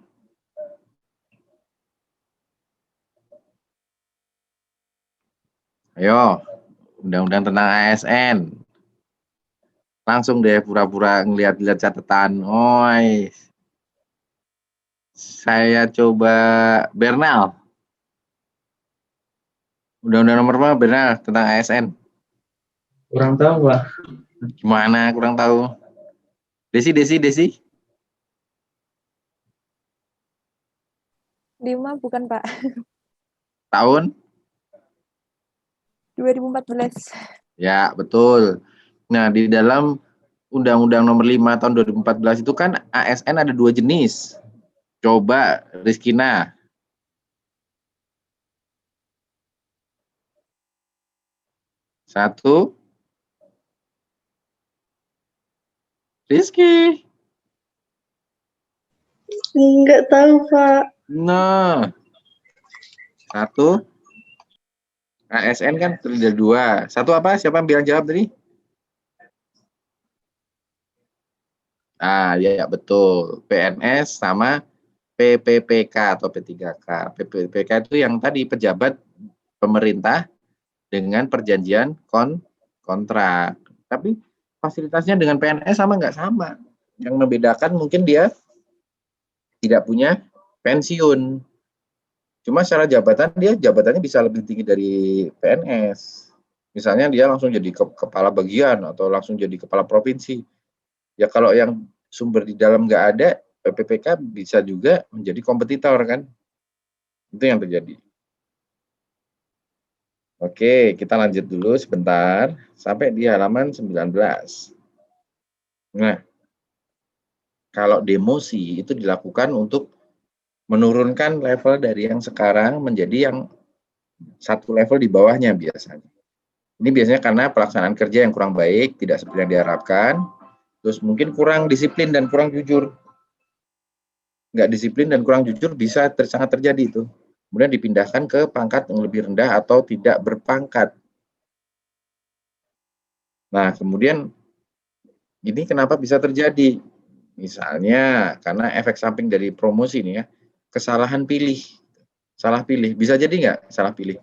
Ayo, Undang-Undang tentang ASN. Langsung deh pura-pura ngeliat-liat catatan. Saya coba Bernal. Undang-Undang nomor berapa Bernal tentang ASN? Kurang tahu, Pak. Gimana kurang tahu? Desi. 5 bukan Pak. Tahun? 2014. Ya, betul. Nah, di dalam Undang-Undang nomor 5 tahun 2014 itu kan ASN ada 2 jenis. Coba Rizkina. Satu. Rizky. Enggak tahu, Pak. Nah. Satu. ASN kan terdiri dari 2. Satu apa? Siapa yang bilang jawab tadi? Ya betul. PNS sama PPPK atau P3K. PPPK itu yang tadi pejabat pemerintah dengan perjanjian kontrak. Tapi fasilitasnya dengan PNS sama nggak sama. Yang membedakan mungkin dia tidak punya pensiun. Cuma secara jabatan jabatannya bisa lebih tinggi dari PNS. Misalnya dia langsung jadi kepala bagian atau langsung jadi kepala provinsi. Ya kalau yang sumber di dalam nggak ada, PPPK bisa juga menjadi kompetitor kan. Itu yang terjadi. Oke, kita lanjut dulu sebentar sampai di halaman 19. Nah, kalau demosi itu dilakukan untuk menurunkan level dari yang sekarang menjadi yang satu level di bawahnya biasanya. Ini biasanya karena pelaksanaan kerja yang kurang baik, tidak seperti yang diharapkan, terus mungkin kurang disiplin dan kurang jujur. Nggak disiplin dan kurang jujur bisa sangat terjadi itu. Kemudian dipindahkan ke pangkat yang lebih rendah atau tidak berpangkat. Nah, kemudian ini kenapa bisa terjadi? Misalnya karena efek samping dari promosi ini ya, kesalahan pilih. Salah pilih. Bisa jadi nggak salah pilih?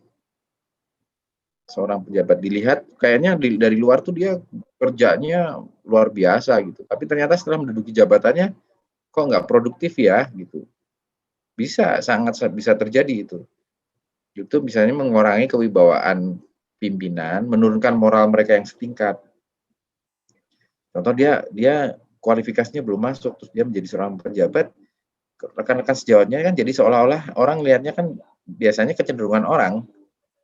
Seorang pejabat dilihat kayaknya dari luar tuh dia kerjanya luar biasa gitu. Tapi ternyata setelah menduduki jabatannya kok nggak produktif ya gitu. Bisa, sangat bisa terjadi itu. Itu misalnya mengurangi kewibawaan pimpinan, menurunkan moral mereka yang setingkat. Contoh dia kualifikasinya belum masuk, terus dia menjadi seorang pejabat, rekan-rekan sejawatnya kan jadi seolah-olah orang lihatnya kan biasanya kecenderungan orang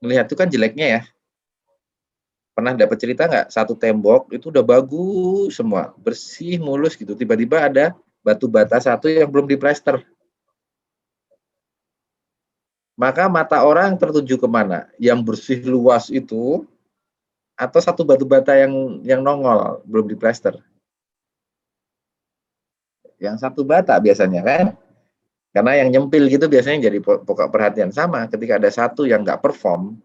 melihat itu kan jeleknya ya. Pernah dapat cerita nggak, satu tembok itu udah bagus semua, bersih, mulus gitu, tiba-tiba ada batu bata satu yang belum diplester. Maka mata orang tertuju kemana? Yang bersih luas itu, atau satu batu bata yang nongol, belum diplester? Yang satu bata biasanya kan? Karena yang nyempil gitu biasanya jadi pokok perhatian. Sama, ketika ada satu yang nggak perform,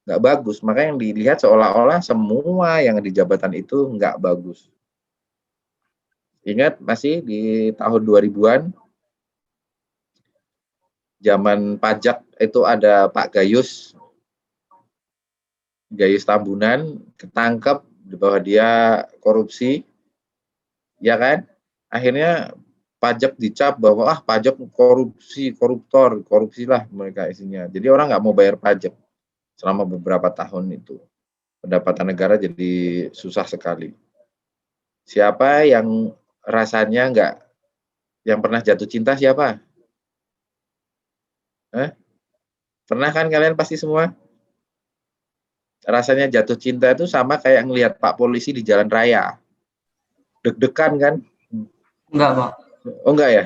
nggak bagus, maka yang dilihat seolah-olah semua yang di jabatan itu nggak bagus. Ingat masih di tahun 2000-an, zaman pajak itu ada Pak Gayus Tambunan, ketangkep bahwa dia korupsi, ya kan? Akhirnya pajak dicap bahwa pajak korupsi, koruptor, korupsilah mereka isinya. Jadi orang nggak mau bayar pajak selama beberapa tahun itu. Pendapatan negara jadi susah sekali. Siapa yang rasanya nggak, yang pernah jatuh cinta siapa? Pernah kan kalian pasti semua? Rasanya jatuh cinta itu sama kayak ngelihat Pak Polisi di jalan raya. Deg-degan kan? Enggak, Pak. Oh enggak ya?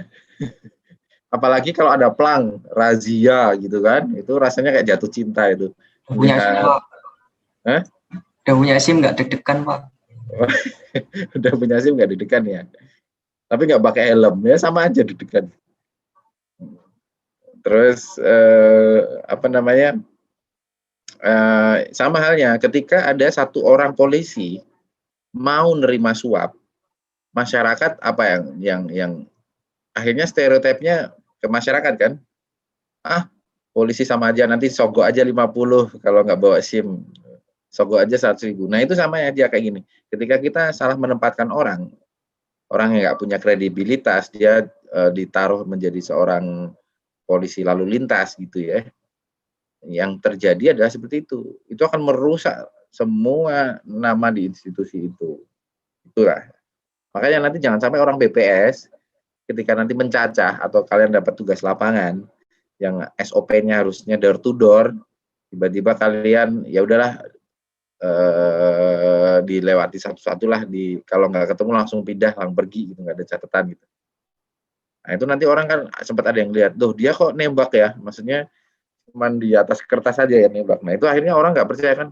Apalagi kalau ada plang, razia gitu kan, itu rasanya kayak jatuh cinta itu. Punya SIM, Pak. Hah? Udah punya SIM nggak deg-degan, Pak. Udah punya SIM nggak deg-degan ya? Tapi nggak pakai helm, ya sama aja deg-degan. Terus sama halnya ketika ada satu orang polisi mau nerima suap, masyarakat apa yang akhirnya stereotipnya ke masyarakat kan, polisi sama aja, nanti sogok aja 50 kalau nggak bawa SIM, sogok aja 100.000. Nah itu sama aja kayak gini, ketika kita salah menempatkan orang yang nggak punya kredibilitas, dia ditaruh menjadi seorang polisi lalu lintas gitu ya, yang terjadi adalah seperti itu akan merusak semua nama di institusi itu. Itulah makanya nanti jangan sampai orang BPS ketika nanti mencacah atau kalian dapat tugas lapangan yang SOP-nya harusnya door to door, tiba-tiba kalian ya udahlah dilewati satu-satu lah, kalau nggak ketemu langsung pindah, langsung pergi gitu, nggak ada catatan gitu. Nah itu nanti orang kan sempat ada yang lihat, tuh dia kok nembak ya, maksudnya cuman di atas kertas aja ya nembak. Nah itu akhirnya orang nggak percaya kan,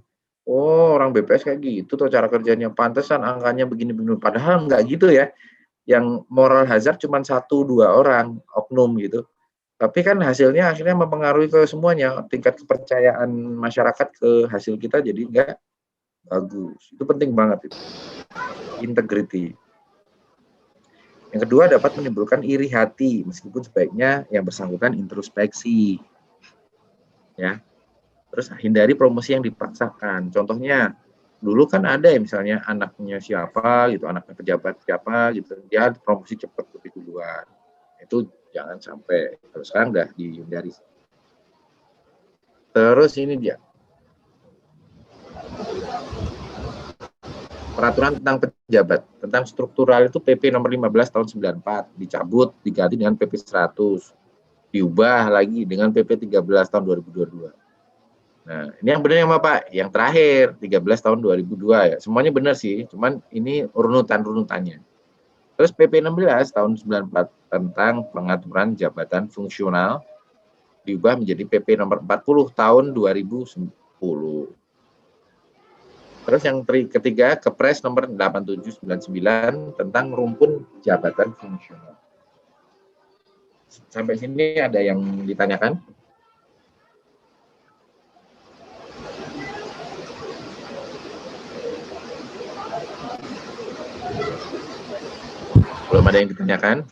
oh orang BPS kayak gitu tuh cara kerjanya, pantesan angkanya begini-begini, padahal nggak gitu ya. Yang moral hazard cuma 1-2 orang oknum gitu, tapi kan hasilnya akhirnya mempengaruhi ke semuanya, tingkat kepercayaan masyarakat ke hasil kita jadi nggak bagus. Itu penting banget itu, integrity. Yang kedua, dapat menimbulkan iri hati, meskipun sebaiknya yang bersangkutan introspeksi. Ya. Terus hindari promosi yang dipaksakan. Contohnya, dulu kan ada ya misalnya anaknya siapa gitu, anaknya pejabat siapa gitu, dia promosi cepat lebih duluan. Itu jangan sampai. Kalau sekarang udah dihindari. Terus ini dia. Peraturan tentang pejabat, tentang struktural itu PP nomor 15 tahun 94, dicabut, diganti dengan PP 100, diubah lagi dengan PP 13 tahun 2022. Nah, ini yang benar yang apa, Pak? Yang terakhir, 13 tahun 2002 ya. Semuanya benar sih, cuman ini runutannya. Terus PP 16 tahun 94 tentang pengaturan jabatan fungsional diubah menjadi PP nomor 40 tahun 2010. Terus yang ketiga, Kepres nomor 8799 tentang rumpun jabatan fungsional. Sampai sini ada yang ditanyakan? Belum ada yang ditanyakan?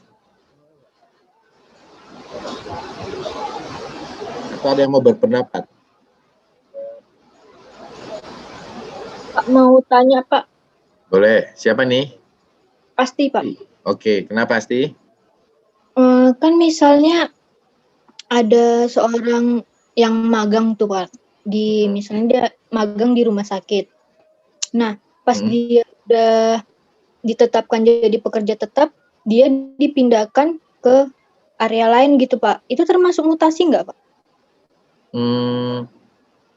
Atau ada yang mau berpendapat? Pak mau tanya, Pak. Boleh. Siapa nih? Pasti, Pak. Oke, kenapa pasti? Kan misalnya ada seorang yang magang tuh Pak, misalnya dia magang di rumah sakit. Nah, pas dia udah ditetapkan jadi pekerja tetap, dia dipindahkan ke area lain gitu Pak. Itu termasuk mutasi nggak Pak?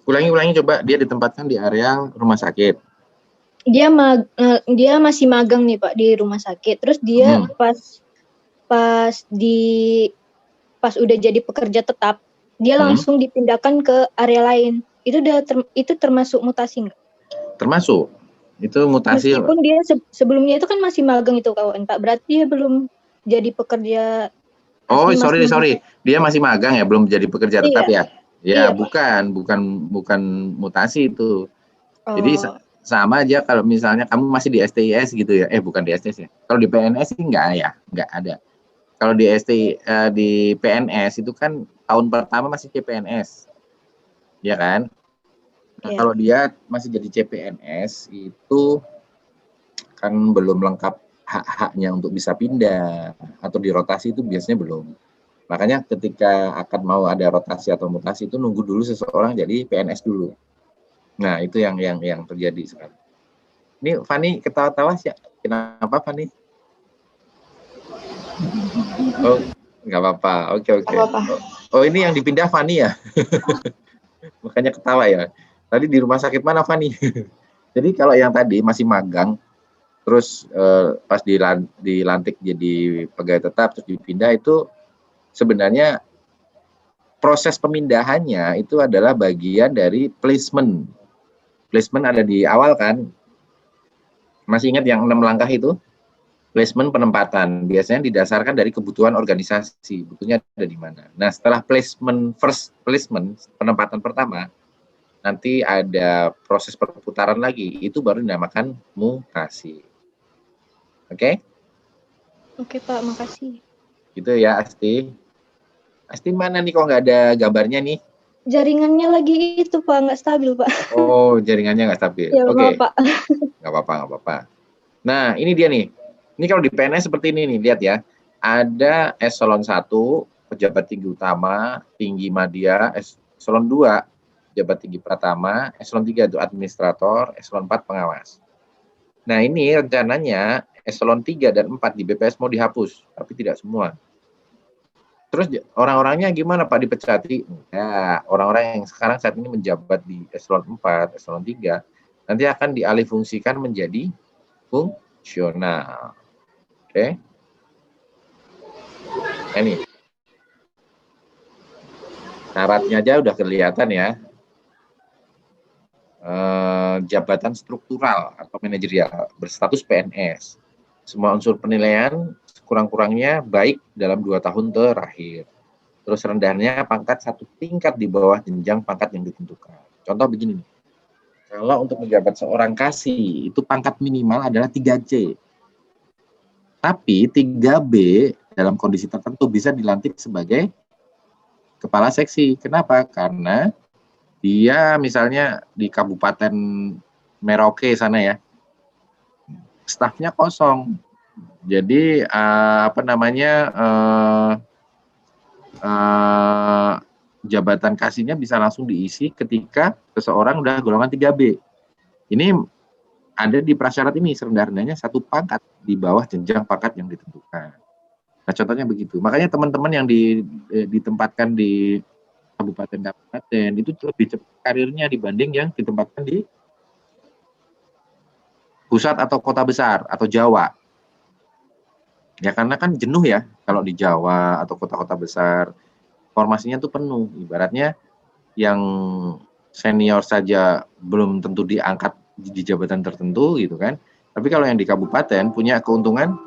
Ulangi coba, dia ditempatkan di area rumah sakit. Dia masih magang nih Pak di rumah sakit. Terus dia pas udah jadi pekerja tetap, dia langsung dipindahkan ke area lain. Itu termasuk mutasi nggak? Termasuk. Itu mutasi. Meskipun dia sebelumnya itu kan masih magang itu kawan Pak. Berarti dia belum jadi pekerja. Oh, sorry. Dia masih magang ya, belum jadi pekerja tetap ya? Ya, iya, bukan mutasi itu. Jadi sama aja kalau misalnya kamu masih di STIS gitu ya. Bukan di STIS ya. Kalau di PNS sih enggak ada. Kalau di di PNS itu kan tahun pertama masih CPNS. Ya kan? Nah, kalau dia masih jadi CPNS itu kan belum lengkap hak-haknya untuk bisa pindah atau dirotasi, itu biasanya belum. Makanya ketika akan mau ada rotasi atau mutasi itu nunggu dulu seseorang jadi PNS dulu. Nah, itu yang terjadi sekarang. Ini Fani ketawa-tawa sih. Kenapa Fani? Oh, nggak apa-apa. Oke. Oh, ini yang dipindah Fani ya? Makanya ketawa ya. Tadi di rumah sakit mana Fani? Jadi kalau yang tadi masih magang, terus pas dilantik jadi pegawai tetap, terus dipindah, itu sebenarnya proses pemindahannya itu adalah bagian dari placement. Placement ada di awal kan? Masih ingat yang 6 langkah itu? Placement penempatan biasanya didasarkan dari kebutuhan organisasi, butuhnya ada di mana. Nah, setelah first placement penempatan pertama, nanti ada proses perputaran lagi, itu baru dinamakan mutasi. Oke? Oke Pak, makasih. Gitu ya Asti. Asti mana nih, kok nggak ada gambarnya nih? Jaringannya lagi itu Pak, nggak stabil Pak. Oh, jaringannya nggak stabil. Ya, Oke. Pak. Nggak apa-apa. Nah, ini dia nih. Ini kalau di PNS seperti ini nih, lihat ya. Ada eselon 1, pejabat tinggi utama, tinggi media, eselon 2, pejabat tinggi pratama, eselon 3 itu administrator, eselon 4 pengawas. Nah, ini rencananya eselon 3 dan 4 di BPS mau dihapus, tapi tidak semua. Terus orang-orangnya gimana Pak, dipecati? Ya, orang-orang yang sekarang saat ini menjabat di eselon 4, eselon 3, nanti akan dialihfungsikan menjadi fungsional. Oke. Nah, ini. Syaratnya aja udah kelihatan ya. Jabatan struktural atau manajerial berstatus PNS. Semua unsur penilaian kurang-kurangnya baik dalam 2 tahun terakhir. Terus rendahnya pangkat 1 tingkat di bawah jenjang pangkat yang ditentukan. Contoh begini nih. Kalau untuk menjabat seorang kasih, itu pangkat minimal adalah 3C. Tapi 3B dalam kondisi tertentu bisa dilantik sebagai kepala seksi. Kenapa? Karena dia misalnya di Kabupaten Merauke sana ya, stafnya kosong. Jadi jabatan kasihnya bisa langsung diisi ketika seseorang udah golongan 3B. Ini ada di prasyarat ini, serendah-rendahnya 1 pangkat di bawah jenjang pangkat yang ditentukan. Nah, contohnya begitu. Makanya teman-teman yang ditempatkan di kabupaten itu lebih cepat karirnya dibanding yang ditempatkan di pusat atau kota besar atau Jawa. Ya karena kan jenuh ya kalau di Jawa atau kota-kota besar. Formasinya tuh penuh. Ibaratnya yang senior saja belum tentu diangkat di jabatan tertentu gitu kan. Tapi kalau yang di kabupaten punya keuntungan,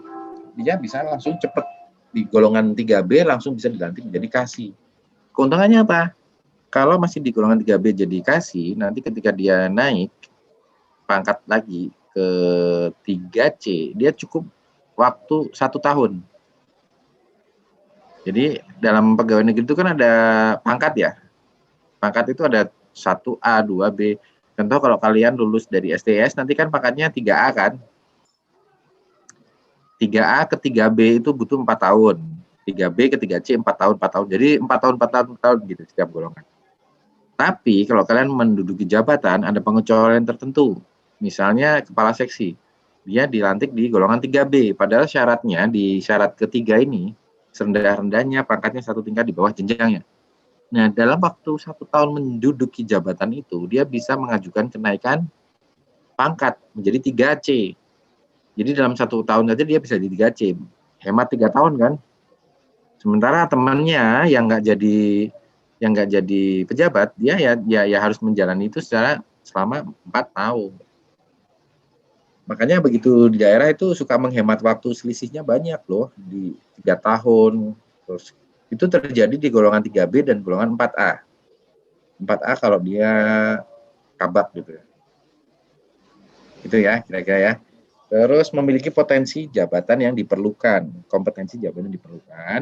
dia bisa langsung cepat di golongan 3B langsung bisa dilantik menjadi kasih. Keuntungannya apa? Kalau masih di golongan 3B jadi kasih, nanti ketika dia naik pangkat lagi ke 3C, dia cukup waktu 1 tahun. Jadi dalam pegawai negeri itu kan ada pangkat ya. Pangkat itu ada 1A, 2B. Contoh kalau kalian lulus dari STS, nanti kan pangkatnya 3A kan. 3A ke 3B itu butuh 4 tahun. 3B ke 3C 4 tahun 4 tahun. Jadi 4 tahun 4 tahun 4 tahun gitu setiap golongan. Tapi kalau kalian menduduki jabatan ada pengecualian tertentu. Misalnya kepala seksi. Dia dilantik di golongan 3B, padahal syaratnya di syarat ketiga ini serendah-rendahnya pangkatnya satu tingkat di bawah jenjangnya. Nah, dalam waktu 1 tahun menduduki jabatan itu, dia bisa mengajukan kenaikan pangkat menjadi 3C. Jadi dalam 1 tahun saja dia bisa di 3C. Hemat 3 tahun kan. Sementara temannya yang nggak jadi pejabat, dia ya harus menjalani itu selama 4 tahun. Makanya begitu di daerah itu suka menghemat waktu, selisihnya banyak loh, di 3 tahun. Terus itu terjadi di golongan 3B dan golongan 4A. 4A kalau dia kabak gitu ya. Itu ya kira-kira ya. Terus memiliki potensi jabatan yang diperlukan, kompetensi jabatan yang diperlukan,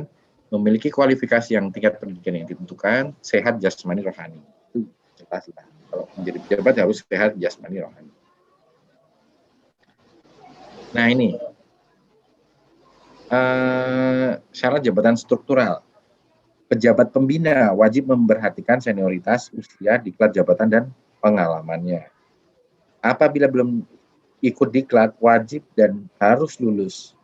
memiliki kualifikasi yang tingkat pendidikan yang ditentukan, sehat jasmani rohani. Itu jelas lah. Kalau menjadi pejabat harus sehat jasmani rohani. Nah ini syarat jabatan struktural. Pejabat pembina wajib memperhatikan senioritas, usia, diklat jabatan, dan pengalamannya. Apabila belum ikut diklat, wajib dan harus lulus.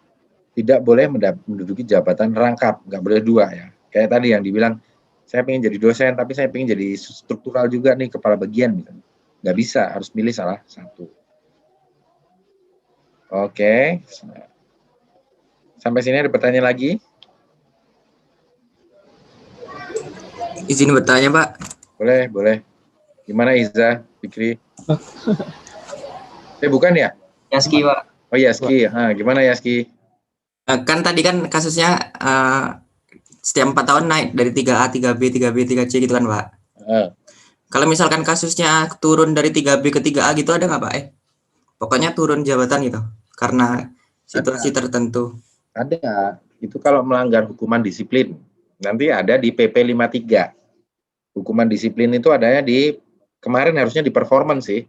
Tidak boleh menduduki jabatan rangkap, nggak boleh 2 ya. Kayak tadi yang dibilang, saya pengen jadi dosen, tapi saya pengen jadi struktural juga nih, kepala bagian. Misalnya. Nggak bisa, harus pilih salah satu. Oke. Sampai sini ada pertanyaan lagi? Izin bertanya, Pak. Boleh. Gimana Iza, Fikri? Bukan ya? Yaski, Pak. Oh Yaski, gimana Yaski? Kan tadi kan kasusnya setiap 4 tahun naik dari 3A, 3B, 3B, 3C gitu kan, Pak. Kalau misalkan kasusnya turun dari 3B ke 3A gitu ada nggak, Pak? Pokoknya turun jabatan gitu karena situasi tertentu. Ada. Itu kalau melanggar hukuman disiplin. Nanti ada di PP 53. Hukuman disiplin itu adanya di kemarin harusnya di performance sih.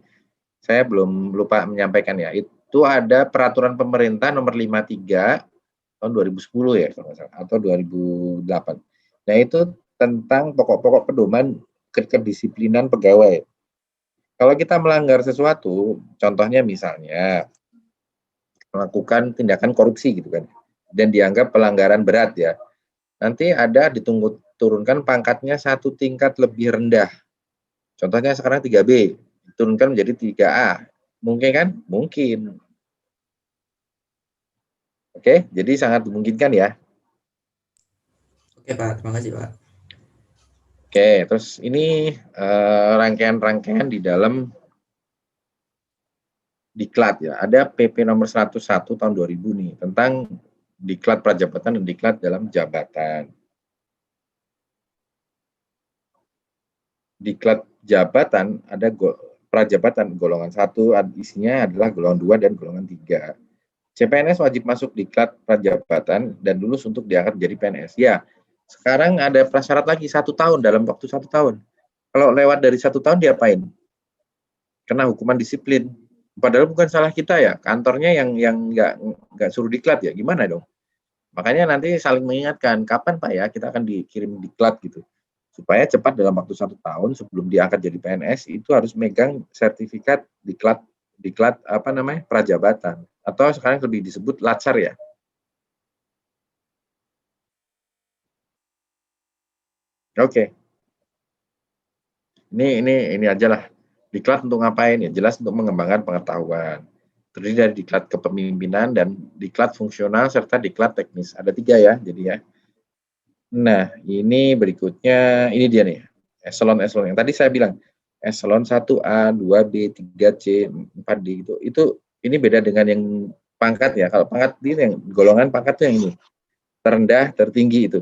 Saya belum lupa menyampaikan ya. Itu ada peraturan pemerintah nomor 53 tahun 2010 ya kalau salah, atau 2008. Nah, itu tentang pokok-pokok pedoman kedisiplinan pegawai. Kalau kita melanggar sesuatu, contohnya misalnya melakukan tindakan korupsi gitu kan, dan dianggap pelanggaran berat ya, nanti ada turunkan pangkatnya 1 tingkat lebih rendah. Contohnya sekarang 3B, diturunkan menjadi 3A. Mungkin kan? Mungkin. Oke, jadi sangat dimungkinkan ya. Oke, Pak. Terima kasih, Pak. Oke, terus ini rangkaian-rangkaian di dalam diklat ya. Ada PP nomor 101 tahun 2000 nih tentang diklat prajabatan dan diklat dalam jabatan. Diklat jabatan ada prajabatan golongan 1, isinya adalah golongan 2 dan golongan 3. CPNS wajib masuk diklat prajabatan dan lulus untuk diangkat menjadi PNS. Ya, sekarang ada prasyarat lagi 1 tahun dalam waktu 1 tahun. Kalau lewat dari 1 tahun diapain? Kena hukuman disiplin. Padahal bukan salah kita ya, kantornya yang nggak suruh diklat ya, gimana dong? Makanya nanti saling mengingatkan, kapan Pak ya kita akan dikirim diklat gitu. Supaya cepat dalam waktu 1 tahun sebelum diangkat jadi PNS itu harus megang sertifikat diklat prajabatan atau sekarang lebih disebut latsar ya. Oke. Ini aja lah. Diklat untuk ngapain ya? Jelas untuk mengembangkan pengetahuan. Terdiri dari diklat kepemimpinan dan diklat fungsional serta diklat teknis. Ada 3 ya, jadi ya. Nah, ini berikutnya, ini dia nih. Eselon-eselon yang tadi saya bilang. Eselon 1A, 2B, 3C, 4D gitu. Ini beda dengan yang pangkat ya. Kalau pangkat ini yang golongan pangkat itu yang ini. Terendah, tertinggi itu.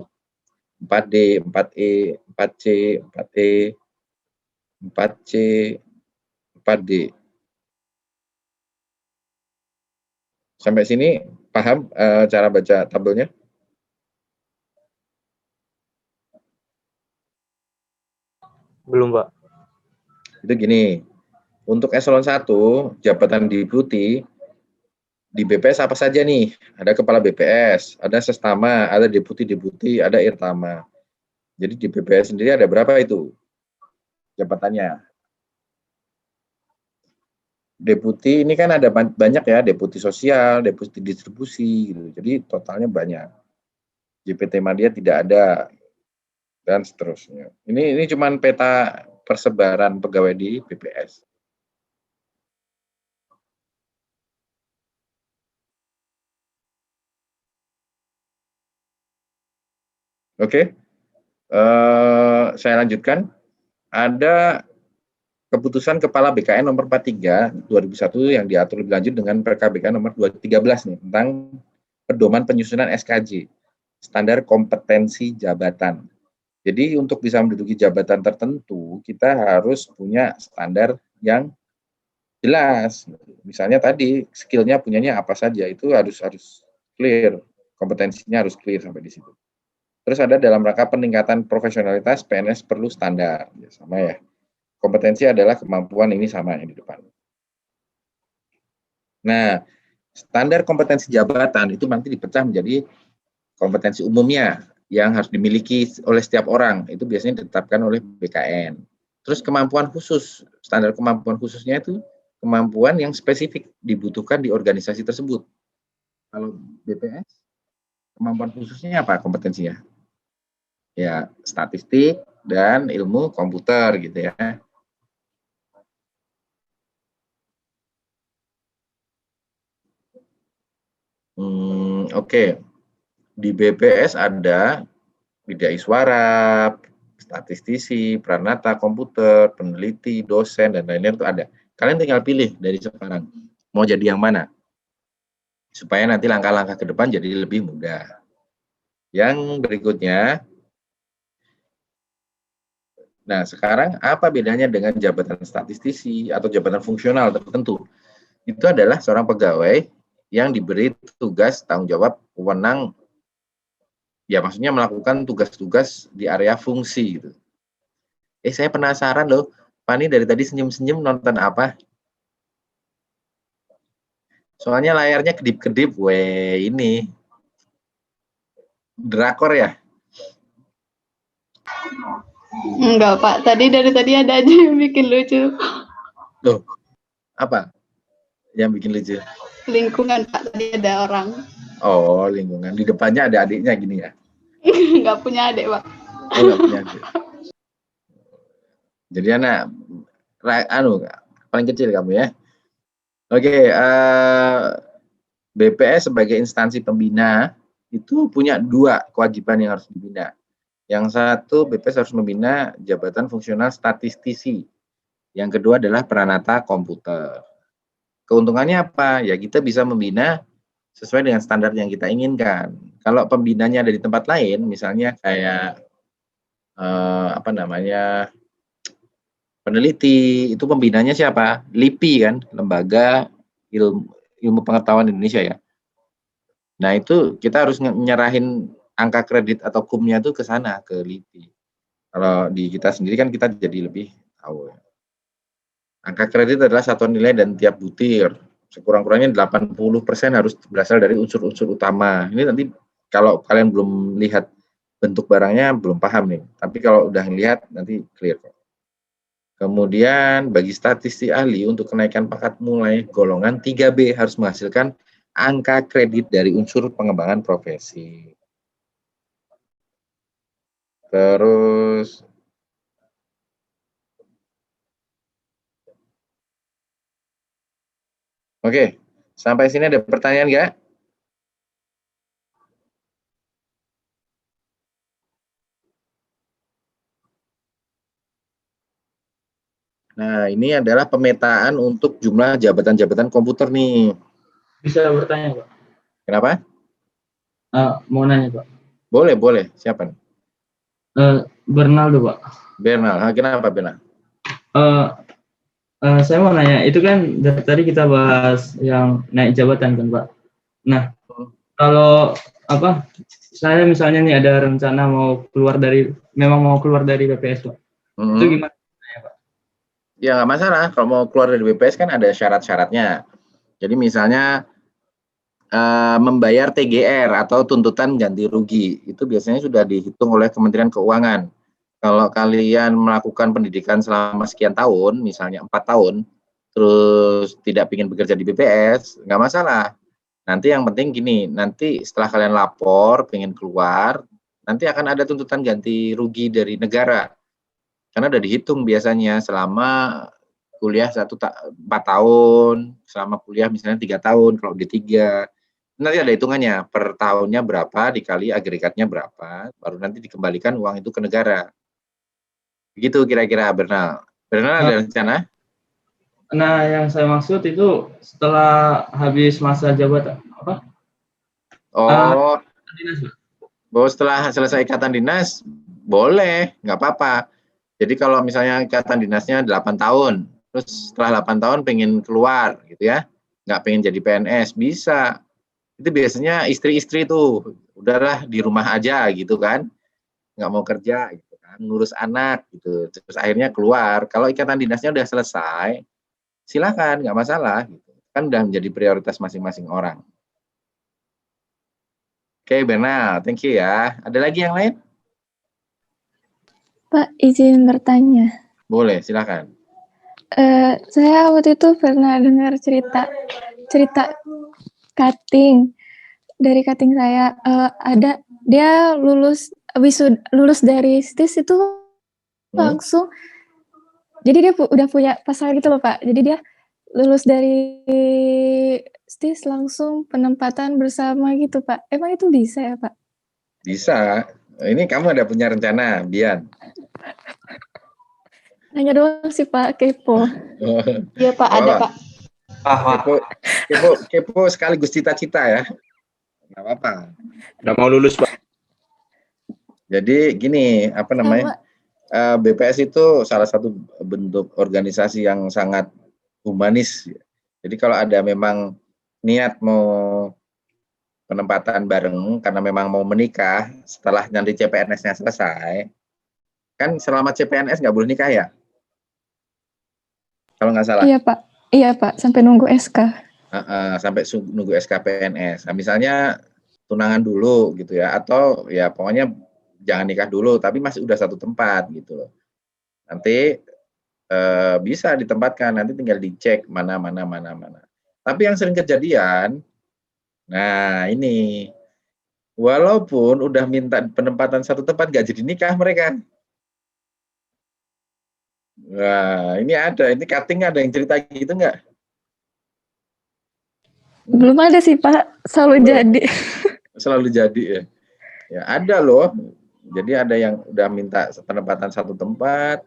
4D, 4E, 4C, 4E, 4C, 4D. Sampai sini paham cara baca tabelnya? Belum, Pak. Itu gini, untuk eselon 1, jabatan deputi, Di BPS apa saja nih? Ada kepala BPS, ada sestama, ada deputi-deputi, ada irtama. Jadi di BPS sendiri ada berapa itu jabatannya? Deputi ini kan ada banyak ya, deputi sosial, deputi distribusi gitu. Jadi totalnya banyak. JPT Madya tidak ada dan seterusnya. Ini cuman peta persebaran pegawai di BPS. Oke. Saya lanjutkan. Ada keputusan Kepala BKN nomor 43 2001 yang diatur lebih lanjut dengan PKBKN nomor 213 nih tentang pedoman penyusunan SKJ, standar kompetensi jabatan. Jadi untuk bisa menduduki jabatan tertentu, kita harus punya standar yang jelas. Misalnya tadi skillnya punyanya apa saja, itu harus clear, kompetensinya harus clear sampai di situ. Terus ada dalam rangka peningkatan profesionalitas PNS perlu standar, ya, sama ya. Kompetensi adalah kemampuan, ini sama yang di depan. Nah, standar kompetensi jabatan itu nanti dipecah menjadi kompetensi umumnya yang harus dimiliki oleh setiap orang, itu biasanya ditetapkan oleh BKN. Terus kemampuan khusus, standar kemampuan khususnya itu kemampuan yang spesifik dibutuhkan di organisasi tersebut. Kalau BPS, kemampuan khususnya apa kompetensinya? Ya, statistik dan ilmu komputer gitu ya. Oke. Di BPS ada bidai suara, statistisi, pranata komputer, peneliti, dosen, dan lain-lain itu ada. Kalian tinggal pilih dari sekarang, mau jadi yang mana. Supaya nanti langkah-langkah ke depan jadi lebih mudah. Yang berikutnya, nah sekarang apa bedanya dengan jabatan statistisi atau jabatan fungsional tertentu? Itu adalah seorang pegawai yang diberi tugas, tanggung jawab, wewenang, ya maksudnya melakukan tugas-tugas di area fungsi gitu. Saya penasaran loh, Fani dari tadi senyum-senyum nonton apa? Soalnya layarnya kedip-kedip, ini drakor ya? Enggak, Pak. Dari tadi ada aja yang bikin lucu. Loh, apa yang bikin lucu? Lingkungan, Pak. Tadi ada orang. Oh, lingkungan. Di depannya ada adiknya gini ya? Enggak punya adik, Pak. Oh, enggak punya adik. Jadi anak, paling kecil kamu ya? Oke, BPS sebagai instansi pembina itu punya 2 kewajiban yang harus dibina. Yang satu, BPS harus membina jabatan fungsional statistisi. Yang kedua adalah pranata komputer. Keuntungannya apa? Ya kita bisa membina sesuai dengan standar yang kita inginkan. Kalau pembinanya ada di tempat lain, misalnya kayak peneliti, itu pembinanya siapa? LIPI kan, Lembaga Ilmu Pengetahuan Indonesia ya. Nah itu kita harus nyerahin angka kredit atau kumnya itu ke sana, ke LIPI. Kalau di kita sendiri kan kita jadi lebih tahu. Angka kredit adalah satuan nilai dan tiap butir. Sekurang-kurangnya 80% harus berasal dari unsur-unsur utama. Ini nanti kalau kalian belum lihat bentuk barangnya belum paham nih. Tapi kalau udah lihat nanti clear kok. Kemudian bagi statistik ahli untuk kenaikan pangkat mulai golongan 3B harus menghasilkan angka kredit dari unsur pengembangan profesi. Terus oke, sampai sini ada pertanyaan nggak? Nah, ini adalah pemetaan untuk jumlah jabatan-jabatan komputer nih. Bisa bertanya, Pak? Kenapa? Mau nanya, Pak. Boleh. Siapa nih? Bernaldo, Pak. Bernal. Kenapa Bernal? Saya mau nanya, itu kan dari tadi kita bahas yang naik jabatan kan, Pak. Nah, kalau saya misalnya nih ada rencana mau keluar dari BPS, Pak. Itu gimana? Ya nggak masalah, kalau mau keluar dari BPS kan ada syarat-syaratnya. Jadi misalnya membayar TGR atau tuntutan ganti rugi. Itu biasanya sudah dihitung oleh Kementerian Keuangan. Kalau kalian melakukan pendidikan selama sekian tahun, misalnya 4 tahun, terus tidak ingin bekerja di BPS, nggak masalah. Nanti yang penting gini, nanti setelah kalian lapor, pengen keluar, nanti akan ada tuntutan ganti rugi dari negara. Karena udah dihitung biasanya selama kuliah 4 tahun, selama kuliah misalnya 3 tahun, kalau D3. Nanti ada hitungannya, per tahunnya berapa, dikali agregatnya berapa, baru nanti dikembalikan uang itu ke negara. Begitu kira-kira, Bernal. Bernal ada rencana? Nah, yang saya maksud itu setelah habis masa jabatan apa? Oh, Dinas, Pak. setelah selesai ikatan dinas, boleh, nggak apa-apa. Jadi kalau misalnya ikatan dinasnya 8 tahun, terus setelah 8 tahun pengen keluar, gitu ya, nggak pengen jadi PNS, bisa. Itu biasanya istri-istri tuh, udahlah di rumah aja gitu kan, nggak mau kerja gitu kan, ngurus anak gitu, terus akhirnya keluar. Kalau ikatan dinasnya udah selesai, silakan, nggak masalah gitu. Kan udah menjadi prioritas masing-masing orang. Oke, Bernal, thank you ya. Ada lagi yang lain? Pak, izin bertanya. Boleh, silakan. Saya waktu itu pernah dengar cerita cutting dari cutting saya. Ada dia lulus dari STIS itu langsung. Jadi dia udah punya pasangan gitu loh, Pak. Jadi dia lulus dari STIS langsung penempatan bersama gitu, Pak. Emang itu bisa ya, Pak? Bisa. Ini kamu ada punya rencana, Bian? Hanya doang sih, Pak, kepo. Iya, Pak, ada, Pak. Kepo sekaligus cita-cita ya. Nggak apa-apa. Udah mau lulus, Pak. Jadi gini, apa namanya? BPS itu salah satu bentuk organisasi yang sangat humanis. Jadi kalau ada memang niat mau penempatan bareng karena memang mau menikah setelah nanti CPNS-nya selesai, kan selama CPNS nggak boleh nikah ya? Kalau nggak salah. Iya Pak, sampai nunggu SK. Sampai nunggu SK PNS. Nah, misalnya tunangan dulu gitu ya, atau ya pokoknya jangan nikah dulu, tapi masih udah satu tempat gitu loh. Nanti bisa ditempatkan, nanti tinggal dicek mana. Tapi yang sering kejadian, nah ini, walaupun udah minta penempatan satu tempat, gak jadi nikah mereka. Nah, ini cutting ada yang cerita gitu nggak? Belum ada sih Pak, selalu jadi. Selalu jadi ya. Ya ada loh. Jadi ada yang udah minta penempatan satu tempat,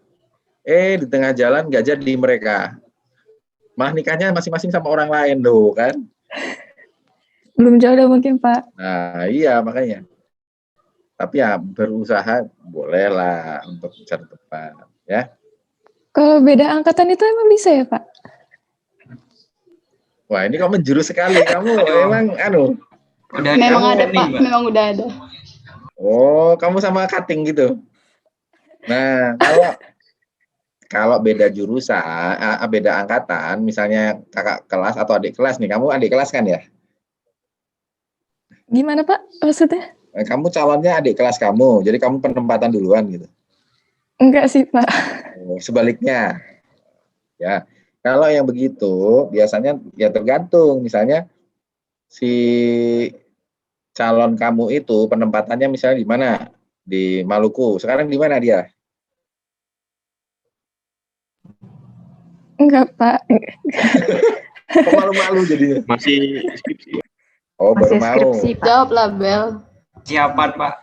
di tengah jalan nggak jadi mereka. Malah nikahnya masing-masing sama orang lain loh kan. Belum jodoh mungkin Pak. Nah iya makanya. Tapi ya berusaha bolehlah untuk cari tempat ya. Kalau beda angkatan itu emang bisa ya Pak? Wah ini kamu menjurus sekali. Kamu emang Memang ada Pak, memang udah ada. Oh kamu sama cutting gitu. Nah kalau beda jurusan, beda angkatan, misalnya kakak kelas atau adik kelas nih, kamu adik kelas kan ya? Gimana Pak maksudnya? Kamu calonnya adik kelas kamu, jadi kamu penempatan duluan gitu? Enggak sih Pak. Oh, sebaliknya, ya. Kalau yang begitu, biasanya ya tergantung, misalnya si calon kamu itu penempatannya misalnya di mana? Di Maluku. Sekarang di mana dia? Enggak Pak. Kok malu-malu jadinya? Masih skripsi. Oh, Masih baru mau. skripsi. Jawab lah, Bel. Siapan Pak.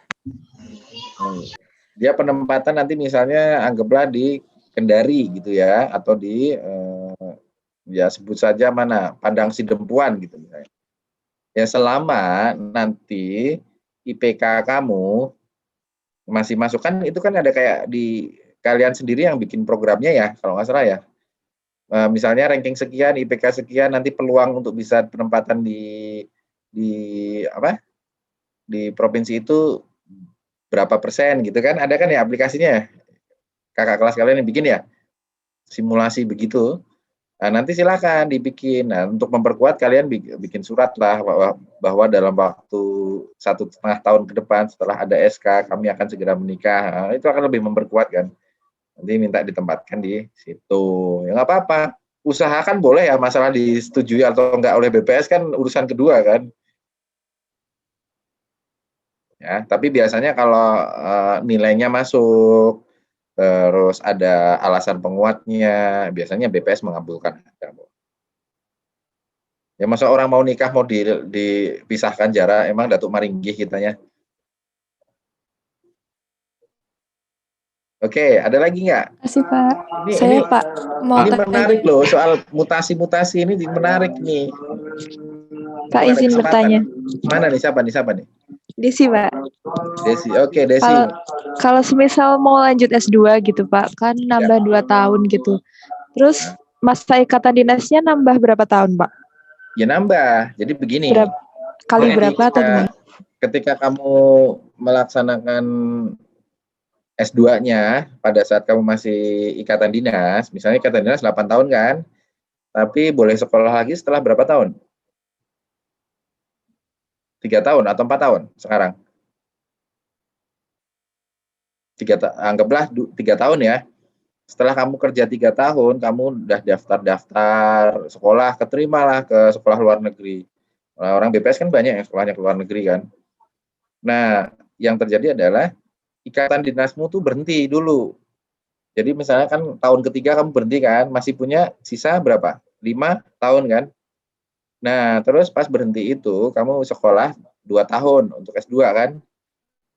Dia penempatan nanti misalnya anggaplah di Kendari gitu ya, atau di ya sebut saja mana, Padang Sidempuan gitu misalnya. Ya selama nanti IPK kamu masih masuk, kan itu kan ada kayak di kalian sendiri yang bikin programnya ya kalau nggak salah ya. Misalnya ranking sekian, IPK sekian, nanti peluang untuk bisa penempatan di provinsi itu berapa persen gitu kan, ada kan ya aplikasinya ya, kakak kelas kalian yang bikin ya simulasi begitu. Nah, nanti silakan dibikin. Nah, untuk memperkuat kalian bikin surat lah bahwa dalam waktu 1,5 tahun ke depan setelah ada SK kami akan segera menikah. Nah, itu akan lebih memperkuat kan. Nanti minta ditempatkan di situ. Ya nggak apa-apa. Usahakan boleh ya, masalah disetujui atau enggak oleh BPS kan urusan kedua kan. Ya, tapi biasanya kalau nilainya masuk, terus ada alasan penguatnya, biasanya BPS mengabulkan. Ya masa orang mau nikah mau dipisahkan jarak, emang Datuk Maringgih kitanya. Oke, ada lagi nggak? Kasih Pak. Ini Pak mau ini tanya. menarik loh, soal mutasi-mutasi ini menarik nih. Pak Gimana izin kesempatan? bertanya. Mana nih, siapa nih? Desi, Pak. Desi, oke Desi. Kalau semisal mau lanjut S2 gitu, Pak, kan nambah 2 tahun gitu. Terus masa ikatan dinasnya nambah berapa tahun, Pak? Ya nambah, jadi begini. Kali berapa atau gimana? Ketika kamu melaksanakan S2-nya pada saat kamu masih ikatan dinas, misalnya ikatan dinas 8 tahun kan, tapi boleh sekolah lagi setelah berapa tahun? 3 tahun atau 4 tahun sekarang? Anggaplah 3 tahun ya. Setelah kamu kerja 3 tahun, kamu udah daftar sekolah, keterimalah ke sekolah luar negeri. Nah, orang BPS kan banyak yang sekolahnya ke luar negeri kan. Nah, yang terjadi adalah ikatan dinasmu tuh berhenti dulu. Jadi misalnya kan tahun ketiga kamu berhenti kan, masih punya sisa berapa? 5 tahun kan. Nah, terus pas berhenti itu kamu sekolah 2 tahun untuk S2 kan.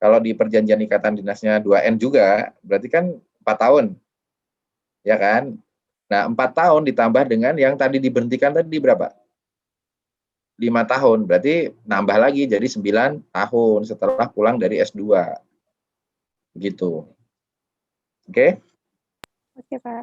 Kalau di perjanjian ikatan dinasnya 2N juga, berarti kan 4 tahun. Ya kan? Nah, 4 tahun ditambah dengan yang tadi diberhentikan tadi berapa? 5 tahun, berarti nambah lagi jadi 9 tahun setelah pulang dari S2. Gitu. Oke? Oke, Pak.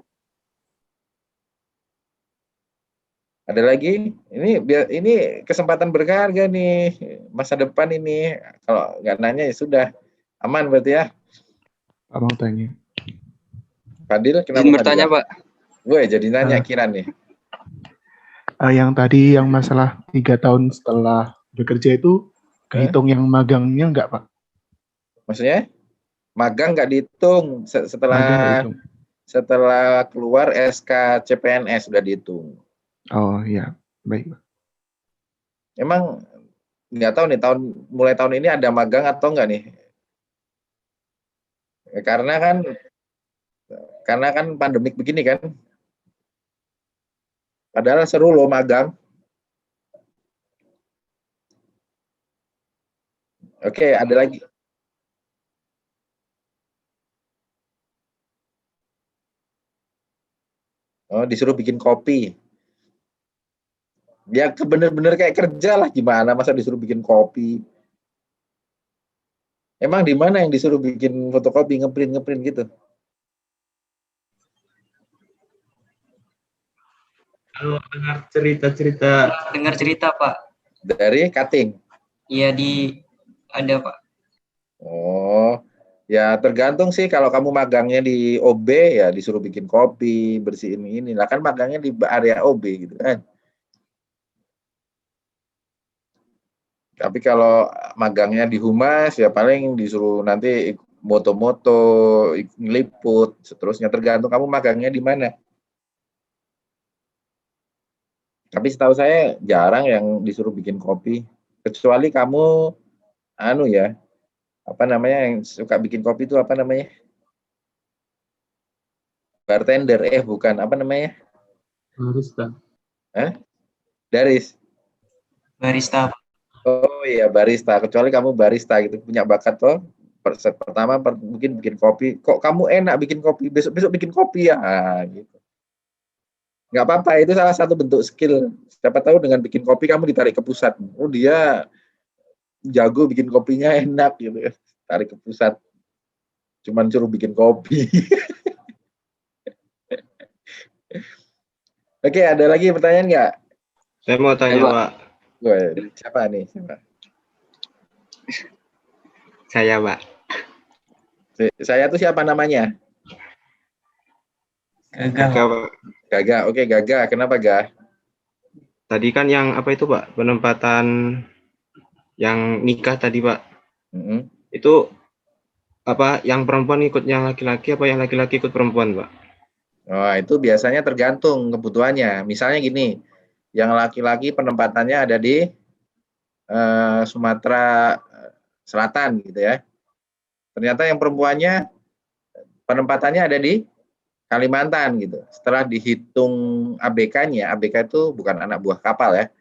Ada lagi? Ini kesempatan berharga nih, masa depan ini. Kalau nggak nanya ya sudah. Aman berarti ya? Pak mau tanya. Fadil, kenapa Izin bertanya, Pak. Gue jadi nanya Kiran nih. Yang tadi yang masalah 3 tahun setelah bekerja itu kehitung yang magangnya enggak, Pak? Maksudnya? Magang nggak dihitung setelah keluar SK CPNS sudah dihitung. Oh iya, baik. Emang nggak tahu nih mulai tahun ini ada magang atau enggak nih? Karena kan pandemik begini kan. Padahal seru loh magang. Oke, ada lagi. Oh, disuruh bikin kopi. Ya bener-bener kayak kerja lah, gimana masa disuruh bikin kopi. Emang di mana yang disuruh bikin fotokopi, ngeprint gitu? Kalau dengar cerita Pak. Dari cutting? Iya ada Pak. Oh, ya tergantung sih. Kalau kamu magangnya di OB ya disuruh bikin kopi, bersihin ini. Lah kan magangnya di area OB gitu kan. Tapi kalau magangnya di humas ya paling disuruh nanti moto-moto, ngeliput, seterusnya tergantung kamu magangnya di mana. Tapi setahu saya jarang yang disuruh bikin kopi, kecuali kamu yang suka bikin kopi itu apa namanya? Bartender, bukan, apa namanya? Barista. Barista. Oh iya, barista. Kecuali kamu barista gitu, punya bakat toh. Pertama mungkin bikin kopi. Kok kamu enak bikin kopi? Besok bikin kopi ya, gitu. Nggak apa-apa, itu salah satu bentuk skill. Siapa tahu dengan bikin kopi kamu ditarik ke pusat. Oh dia jago bikin kopinya enak gitu. Tarik ke pusat. Cuman suruh bikin kopi. Oke, ada lagi pertanyaan nggak? Saya mau tanya, Pak. Siapa nih? Saya, Pak. Saya tuh siapa namanya? Gagah, Pak. Gagah, oke Gagah. Kenapa Gah? Tadi kan yang apa itu Pak, penempatan yang nikah tadi Pak, itu apa yang perempuan ikut yang laki-laki apa yang laki-laki ikut perempuan Pak? Oh, itu biasanya tergantung kebutuhannya. Misalnya gini, yang laki-laki penempatannya ada di Sumatera Selatan gitu ya. Ternyata yang perempuannya penempatannya ada di Kalimantan gitu. Setelah dihitung ABK-nya, ABK itu bukan anak buah kapal ya,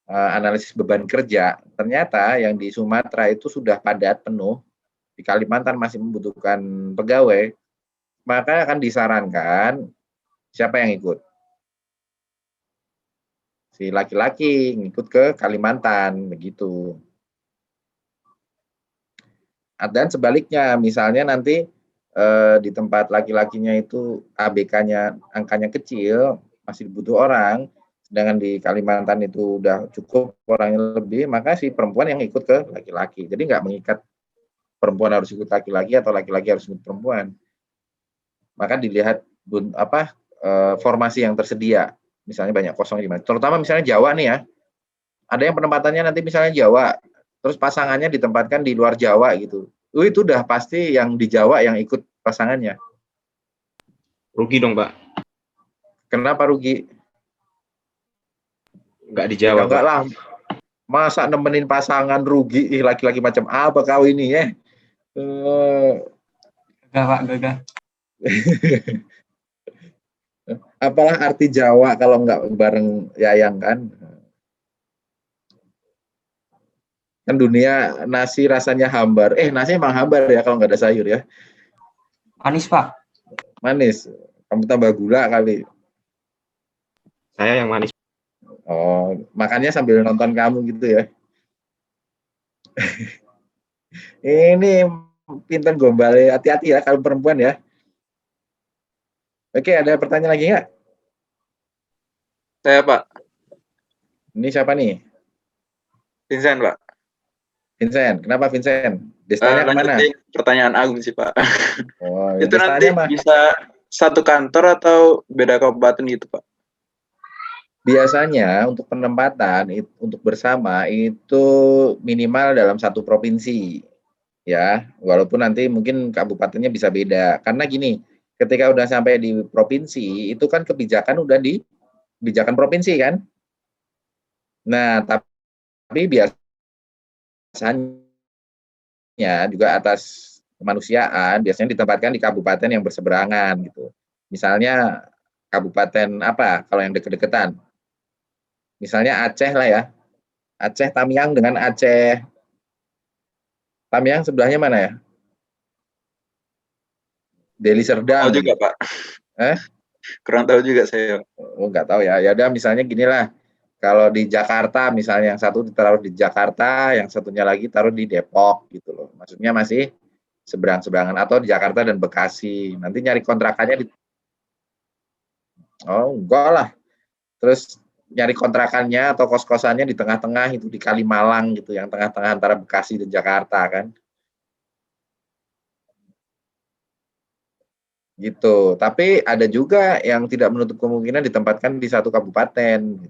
analisis beban kerja, ternyata yang di Sumatera itu sudah padat penuh, di Kalimantan masih membutuhkan pegawai, maka akan disarankan siapa yang ikut? Si laki-laki ngikut ke Kalimantan, begitu. Dan sebaliknya, misalnya nanti di tempat laki-lakinya itu ABK-nya angkanya kecil, masih butuh orang, sedangkan di Kalimantan itu udah cukup orangnya lebih, maka si perempuan yang ikut ke laki-laki. Jadi nggak mengikat perempuan harus ikut laki-laki atau laki-laki harus ikut perempuan. Maka dilihat formasi yang tersedia, misalnya banyak kosong gimana. Terutama misalnya Jawa nih ya, ada yang penempatannya nanti misalnya Jawa, terus pasangannya ditempatkan di luar Jawa gitu. Itu udah pasti yang di Jawa yang ikut pasangannya. Rugi dong, Pak. Kenapa rugi? Enggak di Jawa, enggak Pak. Lah. Masa nemenin pasangan rugi? Laki-laki macam apa kau ini ya? Gagah, Pak, gagah. Apalah arti Jawa kalau nggak bareng Yayang kan? Kan dunia nasi rasanya hambar. Nasi emang hambar ya kalau nggak ada sayur ya. Manis, Pak. Manis. Kamu tambah gula kali. Saya yang manis. Oh, makannya sambil nonton kamu gitu ya. Ini pinter gombal. Hati-hati ya kalau perempuan ya. Oke, ada pertanyaan lagi nggak? Saya, Pak. Ini siapa nih? Vincent, Pak. Vincent, kenapa Vincent? Destanya kemana? Pertanyaan Agung sih, Pak. Oh, itu nanti bisa satu kantor atau beda kabupaten gitu, Pak? Biasanya untuk penempatan, untuk bersama itu minimal dalam satu provinsi. Ya, walaupun nanti mungkin kabupatennya bisa beda. Karena gini, ketika udah sampai di provinsi, itu kan kebijakan udah di kebijakan provinsi kan? Nah, tapi biasanya juga atas kemanusiaan biasanya ditempatkan di kabupaten yang berseberangan gitu. Misalnya kabupaten apa kalau yang deket-deketan? Misalnya Aceh lah ya. Aceh Tamiang dengan Aceh Tamiang sebelahnya mana ya? Deli Serdang. Tahu juga, Pak. Kurang tahu juga saya. Oh, nggak tahu ya. Ya udah misalnya ginilah. Kalau di Jakarta misalnya yang satu ditaruh di Jakarta, yang satunya lagi taruh di Depok gitu loh. Maksudnya masih seberang-seberangan atau di Jakarta dan Bekasi. Nanti nyari kontrakannya di Oh, enggak lah. Terus nyari kontrakannya atau kos-kosannya di tengah-tengah itu di Kalimalang gitu, yang tengah-tengah antara Bekasi dan Jakarta kan. Gitu. Tapi ada juga yang tidak menutup kemungkinan ditempatkan di satu kabupaten.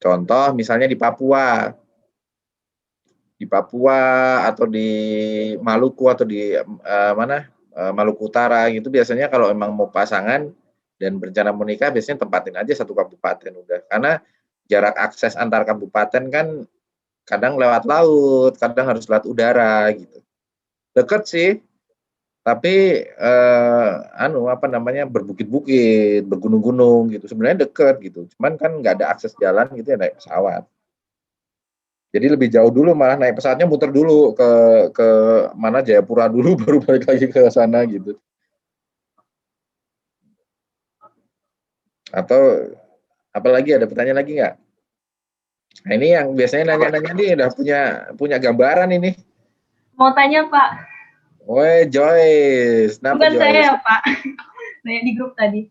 Contoh misalnya di Papua. Di Papua atau di Maluku atau di Maluku Utara gitu biasanya kalau emang mau pasangan dan berencana menikah biasanya tempatin aja satu kabupaten udah. Karena jarak akses antar kabupaten kan kadang lewat laut, kadang harus lewat udara gitu. Deket sih, tapi berbukit-bukit, bergunung-gunung gitu. Sebenarnya deket gitu. Cuman kan nggak ada akses jalan gitu ya naik pesawat. Jadi lebih jauh dulu malah naik pesawatnya muter dulu ke mana Jayapura dulu baru balik lagi ke sana gitu. Atau apalagi ada pertanyaan lagi nggak? Nah, ini yang biasanya nanya-nanya nih udah punya gambaran ini. Mau tanya Pak. Woi Joyce, bukan Joyce? Saya Pak. Nanya di grup tadi.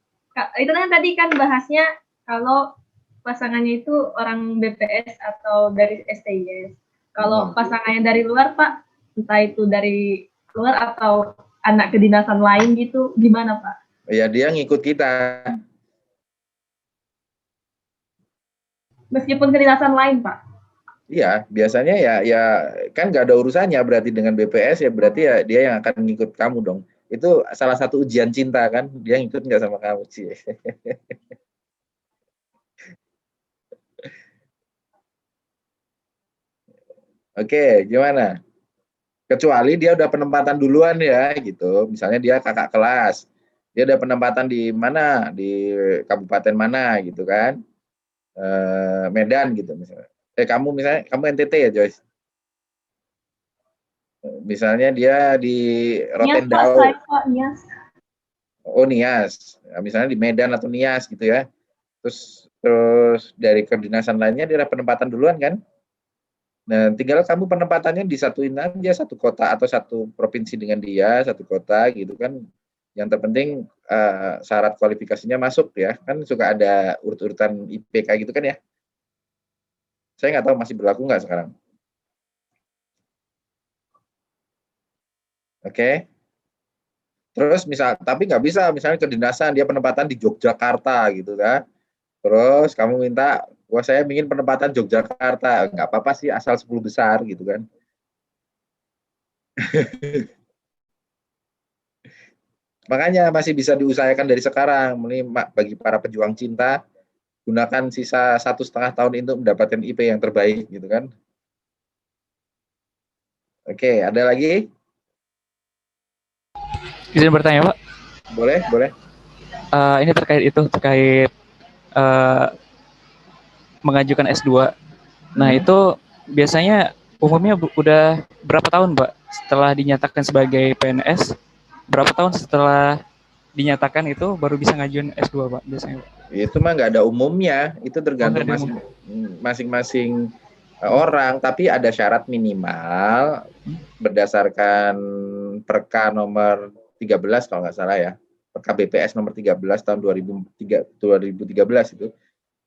Itu kan bahasnya kalau pasangannya itu orang BPS atau dari STIS. Kalau pasangannya dari luar Pak, entah itu dari luar atau anak kedinasan lain gitu, gimana Pak? Ya dia ngikut kita. Meskipun kedinasan lain, Pak. Iya, biasanya ya kan nggak ada urusannya berarti dengan BPS, ya berarti ya dia yang akan ngikut kamu dong. Itu salah satu ujian cinta kan, dia ngikut nggak sama kamu sih. Oke, gimana? Kecuali dia udah penempatan duluan ya gitu. Misalnya dia kakak kelas, dia udah penempatan di mana, di kabupaten mana gitu kan, Medan gitu misalnya. Kamu misalnya kamu NTT ya Joyce. Misalnya dia di Rotendao. Nias. Oh Nias, ya, misalnya di Medan atau Nias gitu ya. Terus dari kedinasan lainnya dia penempatan duluan kan. Nah, tinggal kamu penempatannya disatuin aja satu kota atau satu provinsi dengan dia, satu kota gitu kan. Yang terpenting syarat kualifikasinya masuk ya. Kan suka ada urut-urutan IPK gitu kan ya. Saya nggak tahu masih berlaku nggak sekarang. Oke. Terus tapi nggak bisa misalnya kedinasan dia penempatan di Yogyakarta gitu kan. Terus kamu minta, wah saya ingin penempatan Yogyakarta, nggak apa-apa sih asal 10 besar gitu kan. Makanya masih bisa diusahakan dari sekarang. Ini bagi para pejuang cinta, gunakan sisa 1,5 tahun itu mendapatkan IP yang terbaik gitu kan. Oke, ada lagi? Izin bertanya Pak? Boleh. Ini terkait mengajukan S2. Nah itu biasanya umumnya udah berapa tahun Pak setelah dinyatakan sebagai PNS? Berapa tahun setelah dinyatakan itu baru bisa ngajuin S2 Pak biasanya Pak? Itu mah nggak ada umumnya, itu tergantung masing-masing orang, tapi ada syarat minimal berdasarkan Perka nomor 13 kalau nggak salah ya, Perka BPS nomor 13 tahun 2013 itu,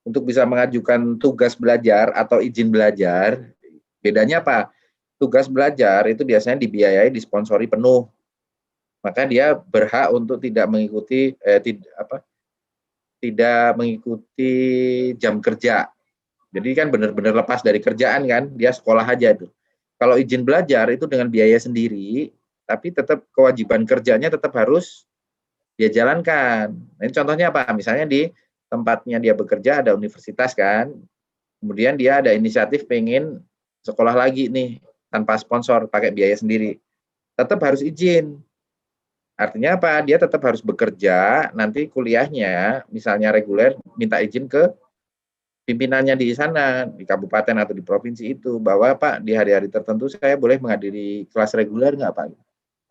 untuk bisa mengajukan tugas belajar atau izin belajar. Bedanya apa? Tugas belajar itu biasanya dibiayai, disponsori penuh, maka dia berhak untuk tidak mengikuti tidak mengikuti jam kerja. Jadi kan benar-benar lepas dari kerjaan kan, dia sekolah aja itu. Kalau izin belajar itu dengan biaya sendiri, tapi tetap kewajiban kerjanya tetap harus dia jalankan. Nah, ini contohnya apa? Misalnya di tempatnya dia bekerja ada universitas kan, kemudian dia ada inisiatif pengen sekolah lagi nih tanpa sponsor, pakai biaya sendiri. Tetap harus izin. Artinya apa? Dia tetap harus bekerja, nanti kuliahnya misalnya reguler, minta izin ke pimpinannya di sana, di kabupaten atau di provinsi itu, bahwa Pak di hari-hari tertentu saya boleh menghadiri kelas reguler nggak Pak?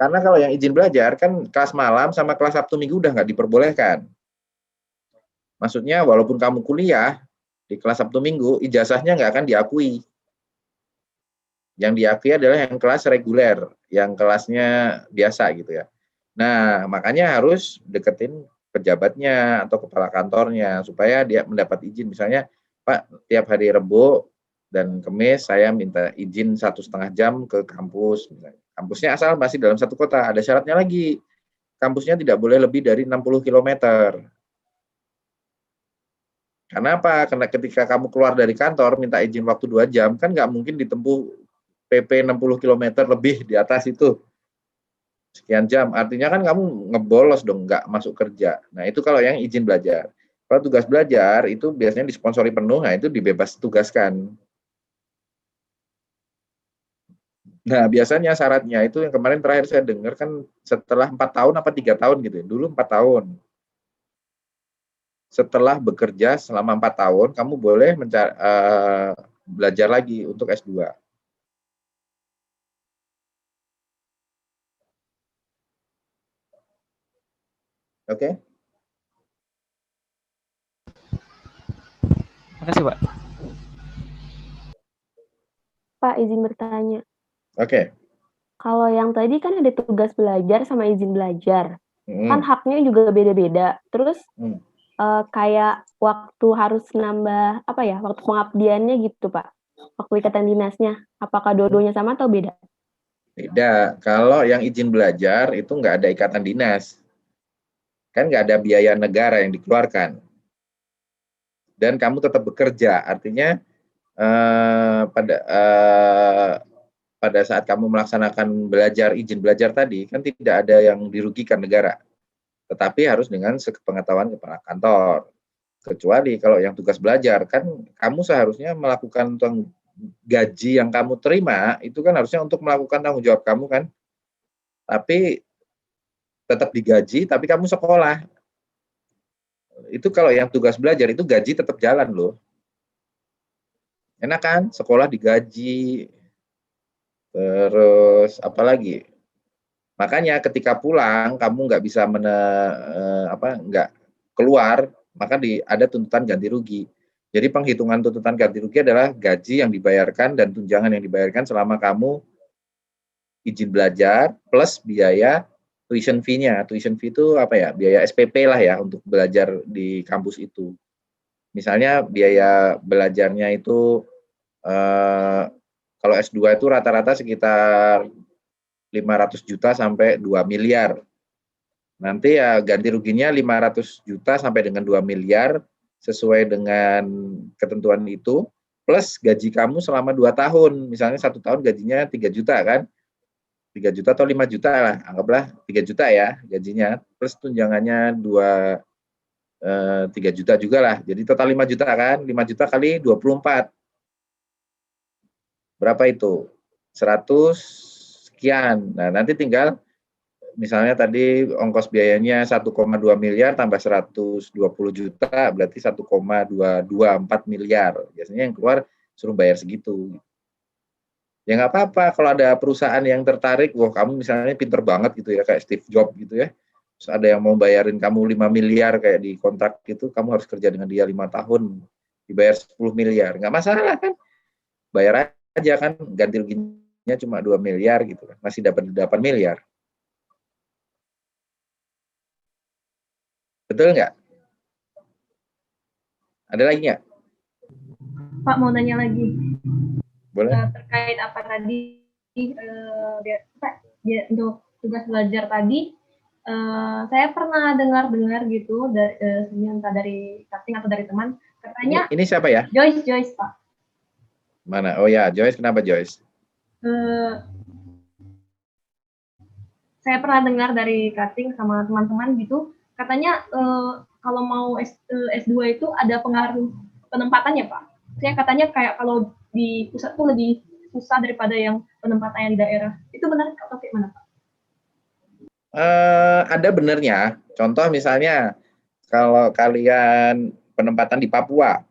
Karena kalau yang izin belajar kan kelas malam sama kelas Sabtu Minggu udah nggak diperbolehkan. Maksudnya walaupun kamu kuliah di kelas Sabtu Minggu, ijazahnya nggak akan diakui. Yang diakui adalah yang kelas reguler, yang kelasnya biasa gitu ya. Nah, makanya harus deketin pejabatnya atau kepala kantornya supaya dia mendapat izin. Misalnya, Pak, tiap hari Rebo dan Kamis saya minta izin 1,5 jam ke kampus. Kampusnya asal masih dalam satu kota. Ada syaratnya lagi. Kampusnya tidak boleh lebih dari 60 km. Karena apa? Karena ketika kamu keluar dari kantor minta izin waktu 2 jam, kan nggak mungkin ditempuh PP 60 km lebih di atas itu. Sekian jam, artinya kan kamu ngebolos dong, nggak masuk kerja. Nah itu kalau yang izin belajar. Kalau tugas belajar itu biasanya disponsori penuh, nah itu dibebas tugaskan. Nah biasanya syaratnya itu yang kemarin terakhir saya dengar kan setelah 4 tahun apa 3 tahun gitu ya. Dulu 4 tahun. Setelah bekerja selama 4 tahun, kamu boleh belajar lagi untuk S2. Oke. Makasih Pak. Pak, izin bertanya. Oke. Kalau yang tadi kan ada tugas belajar sama izin belajar. Kan haknya juga beda-beda. Terus kayak waktu harus nambah waktu pengabdiannya gitu Pak. Waktu ikatan dinasnya. Apakah dua-duanya sama atau beda? Beda. Kalau yang izin belajar itu nggak ada ikatan dinas. Kan nggak ada biaya negara yang dikeluarkan. Dan kamu tetap bekerja, artinya pada saat kamu melaksanakan izin belajar tadi, kan tidak ada yang dirugikan negara. Tetapi harus dengan sepengetahuan kepala kantor. Kecuali kalau yang tugas belajar, kan kamu seharusnya melakukan gaji yang kamu terima, itu kan harusnya untuk melakukan tanggung jawab kamu kan. Tapi tetap digaji, tapi kamu sekolah. Itu kalau yang tugas belajar, itu gaji tetap jalan loh. Enak kan? Sekolah digaji, terus apalagi? Makanya ketika pulang kamu nggak bisa nggak keluar, maka ada tuntutan ganti rugi. Jadi penghitungan tuntutan ganti rugi adalah gaji yang dibayarkan dan tunjangan yang dibayarkan selama kamu izin belajar plus biaya tuition fee-nya. Tuition fee itu apa ya? Biaya SPP lah ya untuk belajar di kampus itu. Misalnya biaya belajarnya itu kalau S2 itu rata-rata sekitar 500 juta sampai 2 miliar. Nanti ya ganti ruginya 500 juta sampai dengan 2 miliar sesuai dengan ketentuan itu, plus gaji kamu selama 2 tahun. Misalnya 1 tahun gajinya 3 juta kan, 3 juta atau 5 juta lah, anggaplah 3 juta ya gajinya, plus tunjangannya 3 juta juga lah, jadi total 5 juta kan, 5 juta kali 24. Berapa itu? 100 sekian. Nah, nanti tinggal misalnya tadi ongkos biayanya 1,2 miliar tambah 120 juta, berarti 1,224 miliar. Biasanya yang keluar suruh bayar segitu. Ya nggak apa-apa kalau ada perusahaan yang tertarik, wah kamu misalnya pinter banget gitu ya, kayak Steve Jobs gitu ya. Terus ada yang mau bayarin kamu 5 miliar kayak di kontrak gitu, kamu harus kerja dengan dia 5 tahun, dibayar 10 miliar. Nggak masalah kan? Bayar aja kan, ganti ruginya cuma 2 miliar gitu kan, masih dapat 8 miliar. Betul nggak? Ada lagi nggak? Pak mau nanya lagi. Boleh. Terkait apa tadi untuk tugas belajar tadi, saya pernah dengar gitu entah dari casting atau dari teman, katanya. Ini siapa ya? Joyce Pak. Mana? Oh ya, Joyce. Kenapa Joyce? Saya pernah dengar dari casting sama teman-teman gitu. Katanya kalau mau S2 itu ada pengaruh penempatannya Pak. Saya katanya kayak kalau di pusat tuh lebih susah daripada yang penempatannya di daerah. Itu benar atau kayak mana Pak? Ada benernya. Contoh misalnya kalau kalian penempatan di Papua.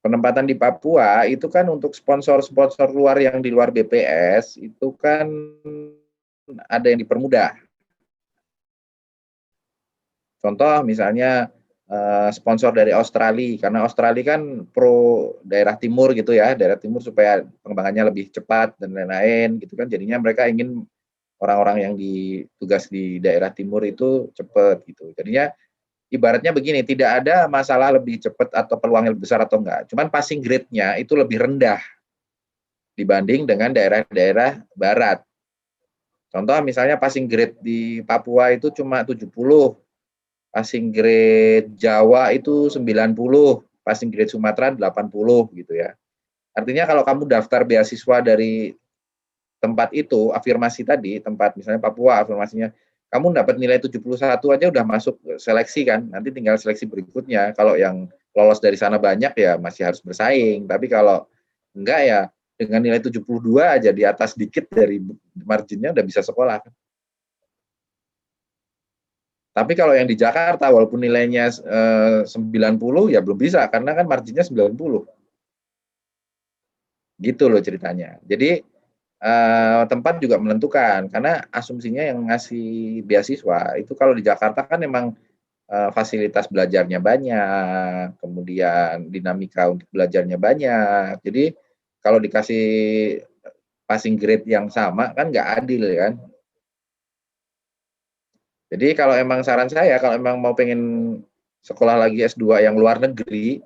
Penempatan di Papua itu kan untuk sponsor-sponsor luar yang di luar BPS itu kan ada yang dipermudah. Contoh misalnya sponsor dari Australia, karena Australia kan pro daerah timur gitu ya, daerah timur supaya pengembangannya lebih cepat dan lain-lain gitu kan, jadinya mereka ingin orang-orang yang tugas di daerah timur itu cepat gitu. Jadinya ibaratnya begini, tidak ada masalah lebih cepat atau peluangnya lebih besar atau enggak, cuman passing grade-nya itu lebih rendah dibanding dengan daerah-daerah barat. Contoh misalnya passing grade di Papua itu cuma 70, passing grade Jawa itu 90, passing grade Sumatera 80 gitu ya. Artinya kalau kamu daftar beasiswa dari tempat itu, afirmasi tadi, tempat misalnya Papua, afirmasinya, kamu dapat nilai 71 aja udah masuk seleksi kan, nanti tinggal seleksi berikutnya. Kalau yang lolos dari sana banyak ya masih harus bersaing, tapi kalau enggak ya dengan nilai 72 aja di atas dikit dari marginnya udah bisa sekolah. Tapi kalau yang di Jakarta walaupun nilainya 90 ya belum bisa karena kan marginnya 90. Gitu loh ceritanya. Jadi tempat juga menentukan karena asumsinya yang ngasih beasiswa itu kalau di Jakarta kan memang fasilitas belajarnya banyak, kemudian dinamika untuk belajarnya banyak. Jadi kalau dikasih passing grade yang sama kan nggak adil kan. Jadi kalau emang saran saya, kalau emang mau pengen sekolah lagi S2 yang luar negeri,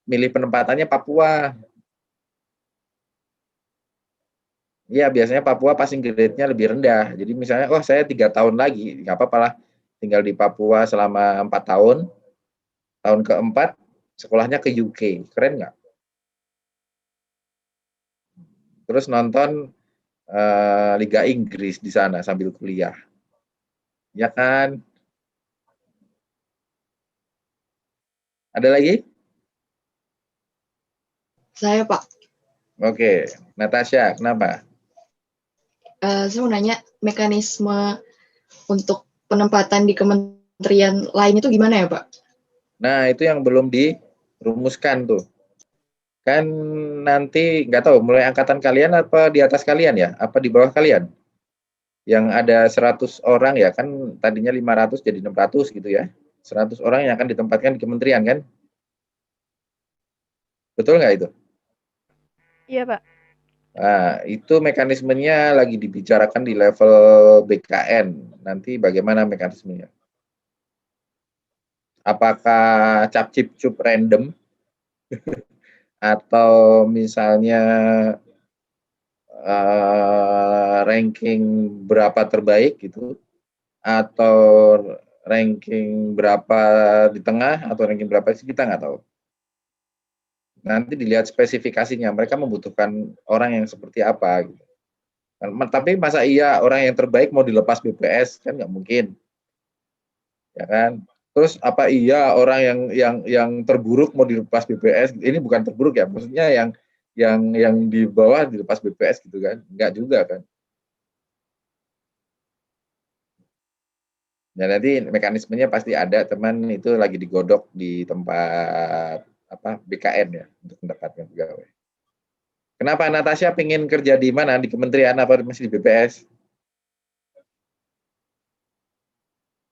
milih penempatannya Papua. Iya, biasanya Papua passing grade-nya lebih rendah. Jadi misalnya, oh saya 3 tahun lagi, nggak apa-apa lah, tinggal di Papua selama 4 tahun. Tahun keempat sekolahnya ke UK, keren nggak? Terus nonton Liga Inggris di sana sambil kuliah, ya kan? Ada lagi? Saya Pak, Oke, Natasha, kenapa? saya mau nanya mekanisme untuk penempatan di kementerian lain itu gimana ya Pak? Nah, itu yang belum dirumuskan tuh. Kan nanti nggak tahu mulai angkatan kalian apa di atas kalian ya, apa di bawah kalian? Yang ada 100 orang ya, kan tadinya 500 jadi 600 gitu ya. 100 orang yang akan ditempatkan di kementerian kan? Betul nggak itu? Iya, Pak. Nah, itu mekanismenya lagi dibicarakan di level BKN. Nanti bagaimana mekanismenya? Apakah cap-cip-cup random? Atau misalnya ranking berapa terbaik gitu? Atau ranking berapa di tengah? Atau ranking berapa sih? Kita nggak tahu. Nanti dilihat spesifikasinya, mereka membutuhkan orang yang seperti apa gitu. Tapi masa iya orang yang terbaik mau dilepas BPS, kan nggak mungkin, ya kan? Terus apa iya orang yang terburuk mau dilepas BPS? Ini bukan terburuk ya, maksudnya yang di bawah dilepas BPS gitu kan? Nggak juga kan? Ya nanti mekanismenya pasti ada, teman, itu lagi digodok di tempat BKN ya untuk mendapatkan pegawai. Kenapa Natasha pengen kerja di mana? Di kementerian apa masih di BPS?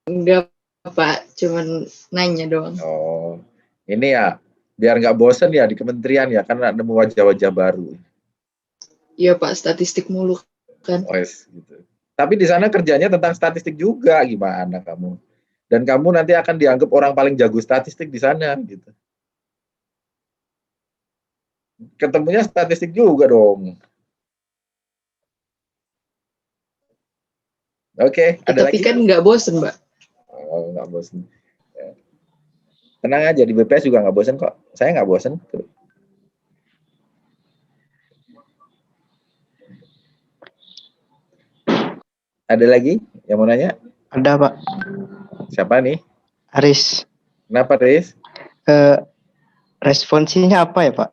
Enggak Pak, cuman nanya doang. Oh, ini ya biar nggak bosen ya di kementerian ya, karena nemu wajah-wajah baru. Iya Pak, statistik mulu kan. Oh, yes, gitu. Tapi di sana kerjanya tentang statistik juga, gimana kamu? Dan kamu nanti akan dianggap orang paling jago statistik di sana gitu. Ketemunya statistik juga dong. Oke, ada Tapi lagi? kan nggak bosen Mbak. Oh, nggak bosen. Ya. Tenang aja, di BPS juga nggak bosen kok. Saya nggak bosen. Ada lagi yang mau nanya? Ada Pak. Siapa nih? Aris. Kenapa Aris? Responsinya apa ya Pak?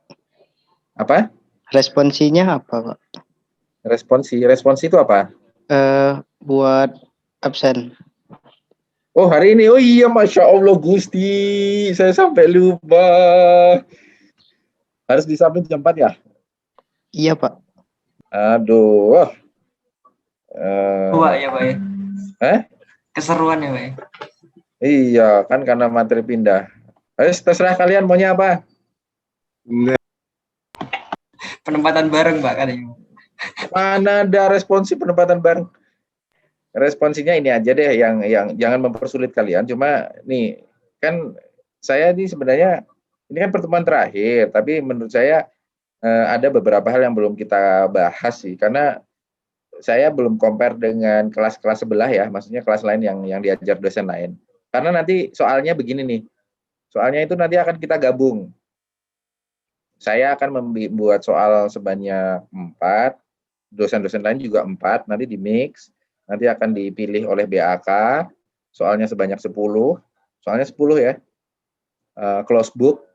Apa? Responsinya apa Pak? Responsi itu apa? Buat absen. Oh hari ini, oh iya Masya Allah Gusti, saya sampai lupa. Harus disubmit jam 4 ya? Iya Pak. Aduh. Wah ya Pak ya. Keseruan ya Pak ya. Iya kan karena materi pindah. Terserah kalian maunya apa? Penempatan bareng Pak katanya. Mana ada responsi penempatan bareng? Responsinya ini aja deh, yang jangan mempersulit kalian. Cuma nih kan saya ini sebenarnya ini kan pertemuan terakhir, tapi menurut saya ada beberapa hal yang belum kita bahas sih, karena saya belum compare dengan kelas-kelas sebelah ya, maksudnya kelas lain yang diajar dosen lain. Karena nanti soalnya begini nih, soalnya itu nanti akan kita gabung. Saya akan membuat soal sebanyak 4, dosen-dosen lain juga 4, nanti di mix, nanti akan dipilih oleh BAK, soalnya sebanyak 10, soalnya 10 ya, close book,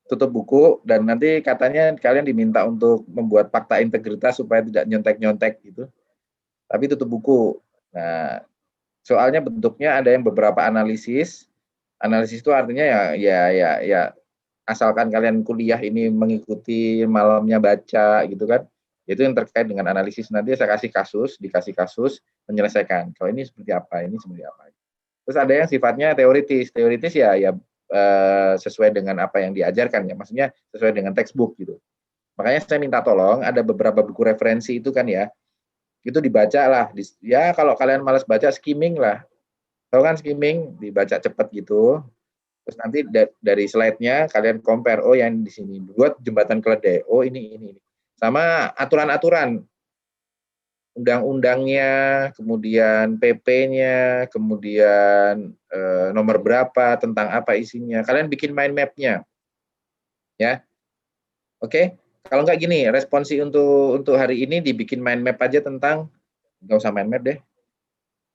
tutup buku, dan nanti katanya kalian diminta untuk membuat fakta integritas supaya tidak nyontek-nyontek gitu, tapi tutup buku. Nah, soalnya bentuknya ada yang beberapa analisis itu artinya ya asalkan kalian kuliah ini mengikuti malamnya baca gitu kan, itu yang terkait dengan analisis. Nanti saya dikasih kasus menyelesaikan. Kalau ini seperti apa, ini seperti apa. Terus ada yang sifatnya teoritis ya sesuai dengan apa yang diajarkan ya, maksudnya sesuai dengan textbook gitu. Makanya saya minta tolong ada beberapa buku referensi itu kan ya, itu dibaca lah. Ya kalau kalian malas baca, skimming lah. Tahu kan skimming, dibaca cepat gitu. Terus nanti dari slide-nya kalian compare, oh yang di sini buat jembatan keledai, oh ini. Sama aturan-aturan. undang-undangnya, kemudian PP-nya, kemudian nomor berapa, tentang apa isinya. Kalian bikin mind map-nya. Ya. Oke. Kalau nggak gini, responsi untuk hari ini dibikin mind map aja tentang, nggak usah mind map deh.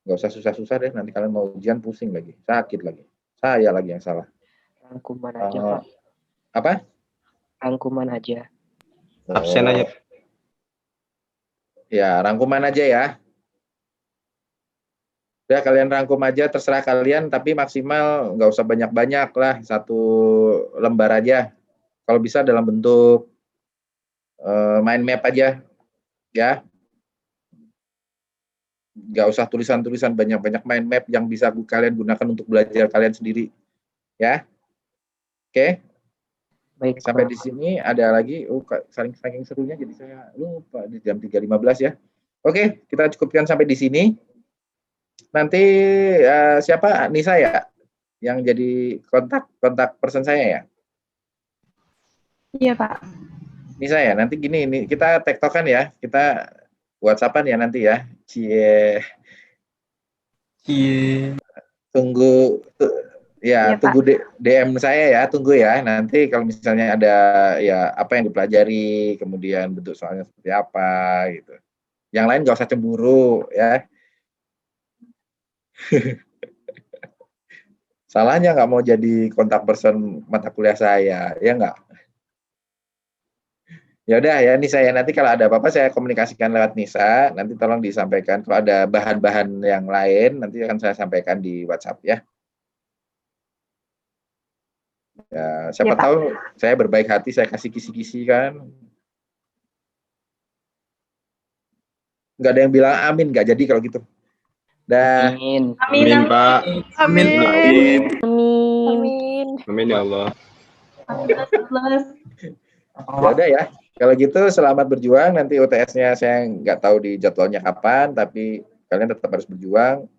Nggak usah susah-susah deh, nanti kalian mau ujian pusing lagi, sakit lagi. Saya lagi yang salah. Rangkuman aja, Pak. Apa? Rangkuman aja. Absen aja. Ya, rangkuman aja ya. Udah kalian rangkum aja, terserah kalian, tapi maksimal nggak usah banyak-banyak lah, 1 lembar aja. Kalau bisa dalam bentuk mind map aja, ya. Nggak usah tulisan-tulisan banyak-banyak, mind map yang bisa kalian gunakan untuk belajar kalian sendiri, ya. Oke. Baik. Sampai di sini ada lagi, saking serunya jadi saya lupa di jam 3.15 ya. Oke, kita cukupkan sampai di sini. Nanti siapa? Nisa ya, yang jadi kontak person saya ya. Iya, Pak. Nisa ya, nanti gini, ini kita tektokan ya, kita WhatsAppan ya nanti ya. Cie. Tunggu ya, tunggu DM saya ya, tunggu ya. Nanti kalau misalnya ada ya apa yang dipelajari, kemudian bentuk soalnya seperti apa gitu. Yang lain nggak usah cemburu ya. Salahnya nggak mau jadi kontak person mata kuliah saya, ya nggak? Ya udah ya Nisa ya, nanti kalau ada apa-apa saya komunikasikan lewat Nisa, nanti tolong disampaikan. Kalau ada bahan-bahan yang lain nanti akan saya sampaikan di WhatsApp ya. Ya, siapa tahu saya berbaik hati, saya kasih kisi-kisi kan. Nggak ada yang bilang amin, nggak jadi kalau gitu. Amin. Amin, Pak. Amin. Amin. Amin. Amin ya Allah. Ya udah ya. Kalau gitu selamat berjuang. Nanti UTS-nya saya nggak tahu di jadwalnya kapan, tapi kalian tetap harus berjuang,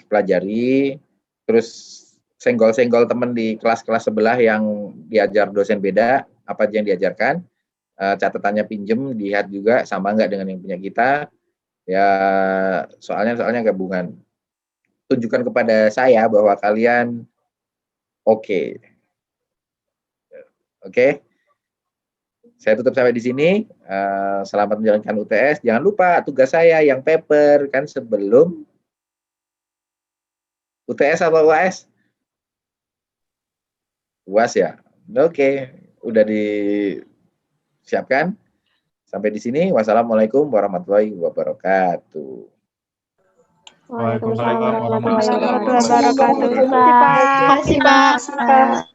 pelajari, terus senggol-senggol teman di kelas-kelas sebelah yang diajar dosen beda, apa aja yang diajarkan. Catatannya pinjem, lihat juga sama nggak dengan yang punya kita. Ya soalnya gabungan. Tunjukkan kepada saya bahwa kalian oke. Oke. Saya tutup sampai di sini. Selamat menjalankan UTS. Jangan lupa tugas saya yang paper kan sebelum UTS atau UAS? UAS ya. Oke, udah disiapkan. Sampai di sini. Wassalamualaikum warahmatullahi wabarakatuh. Waalaikumsalam warahmatullahi Warahmatullahi wabarakatuh. wabarakatuh. Terima kasih, Pak.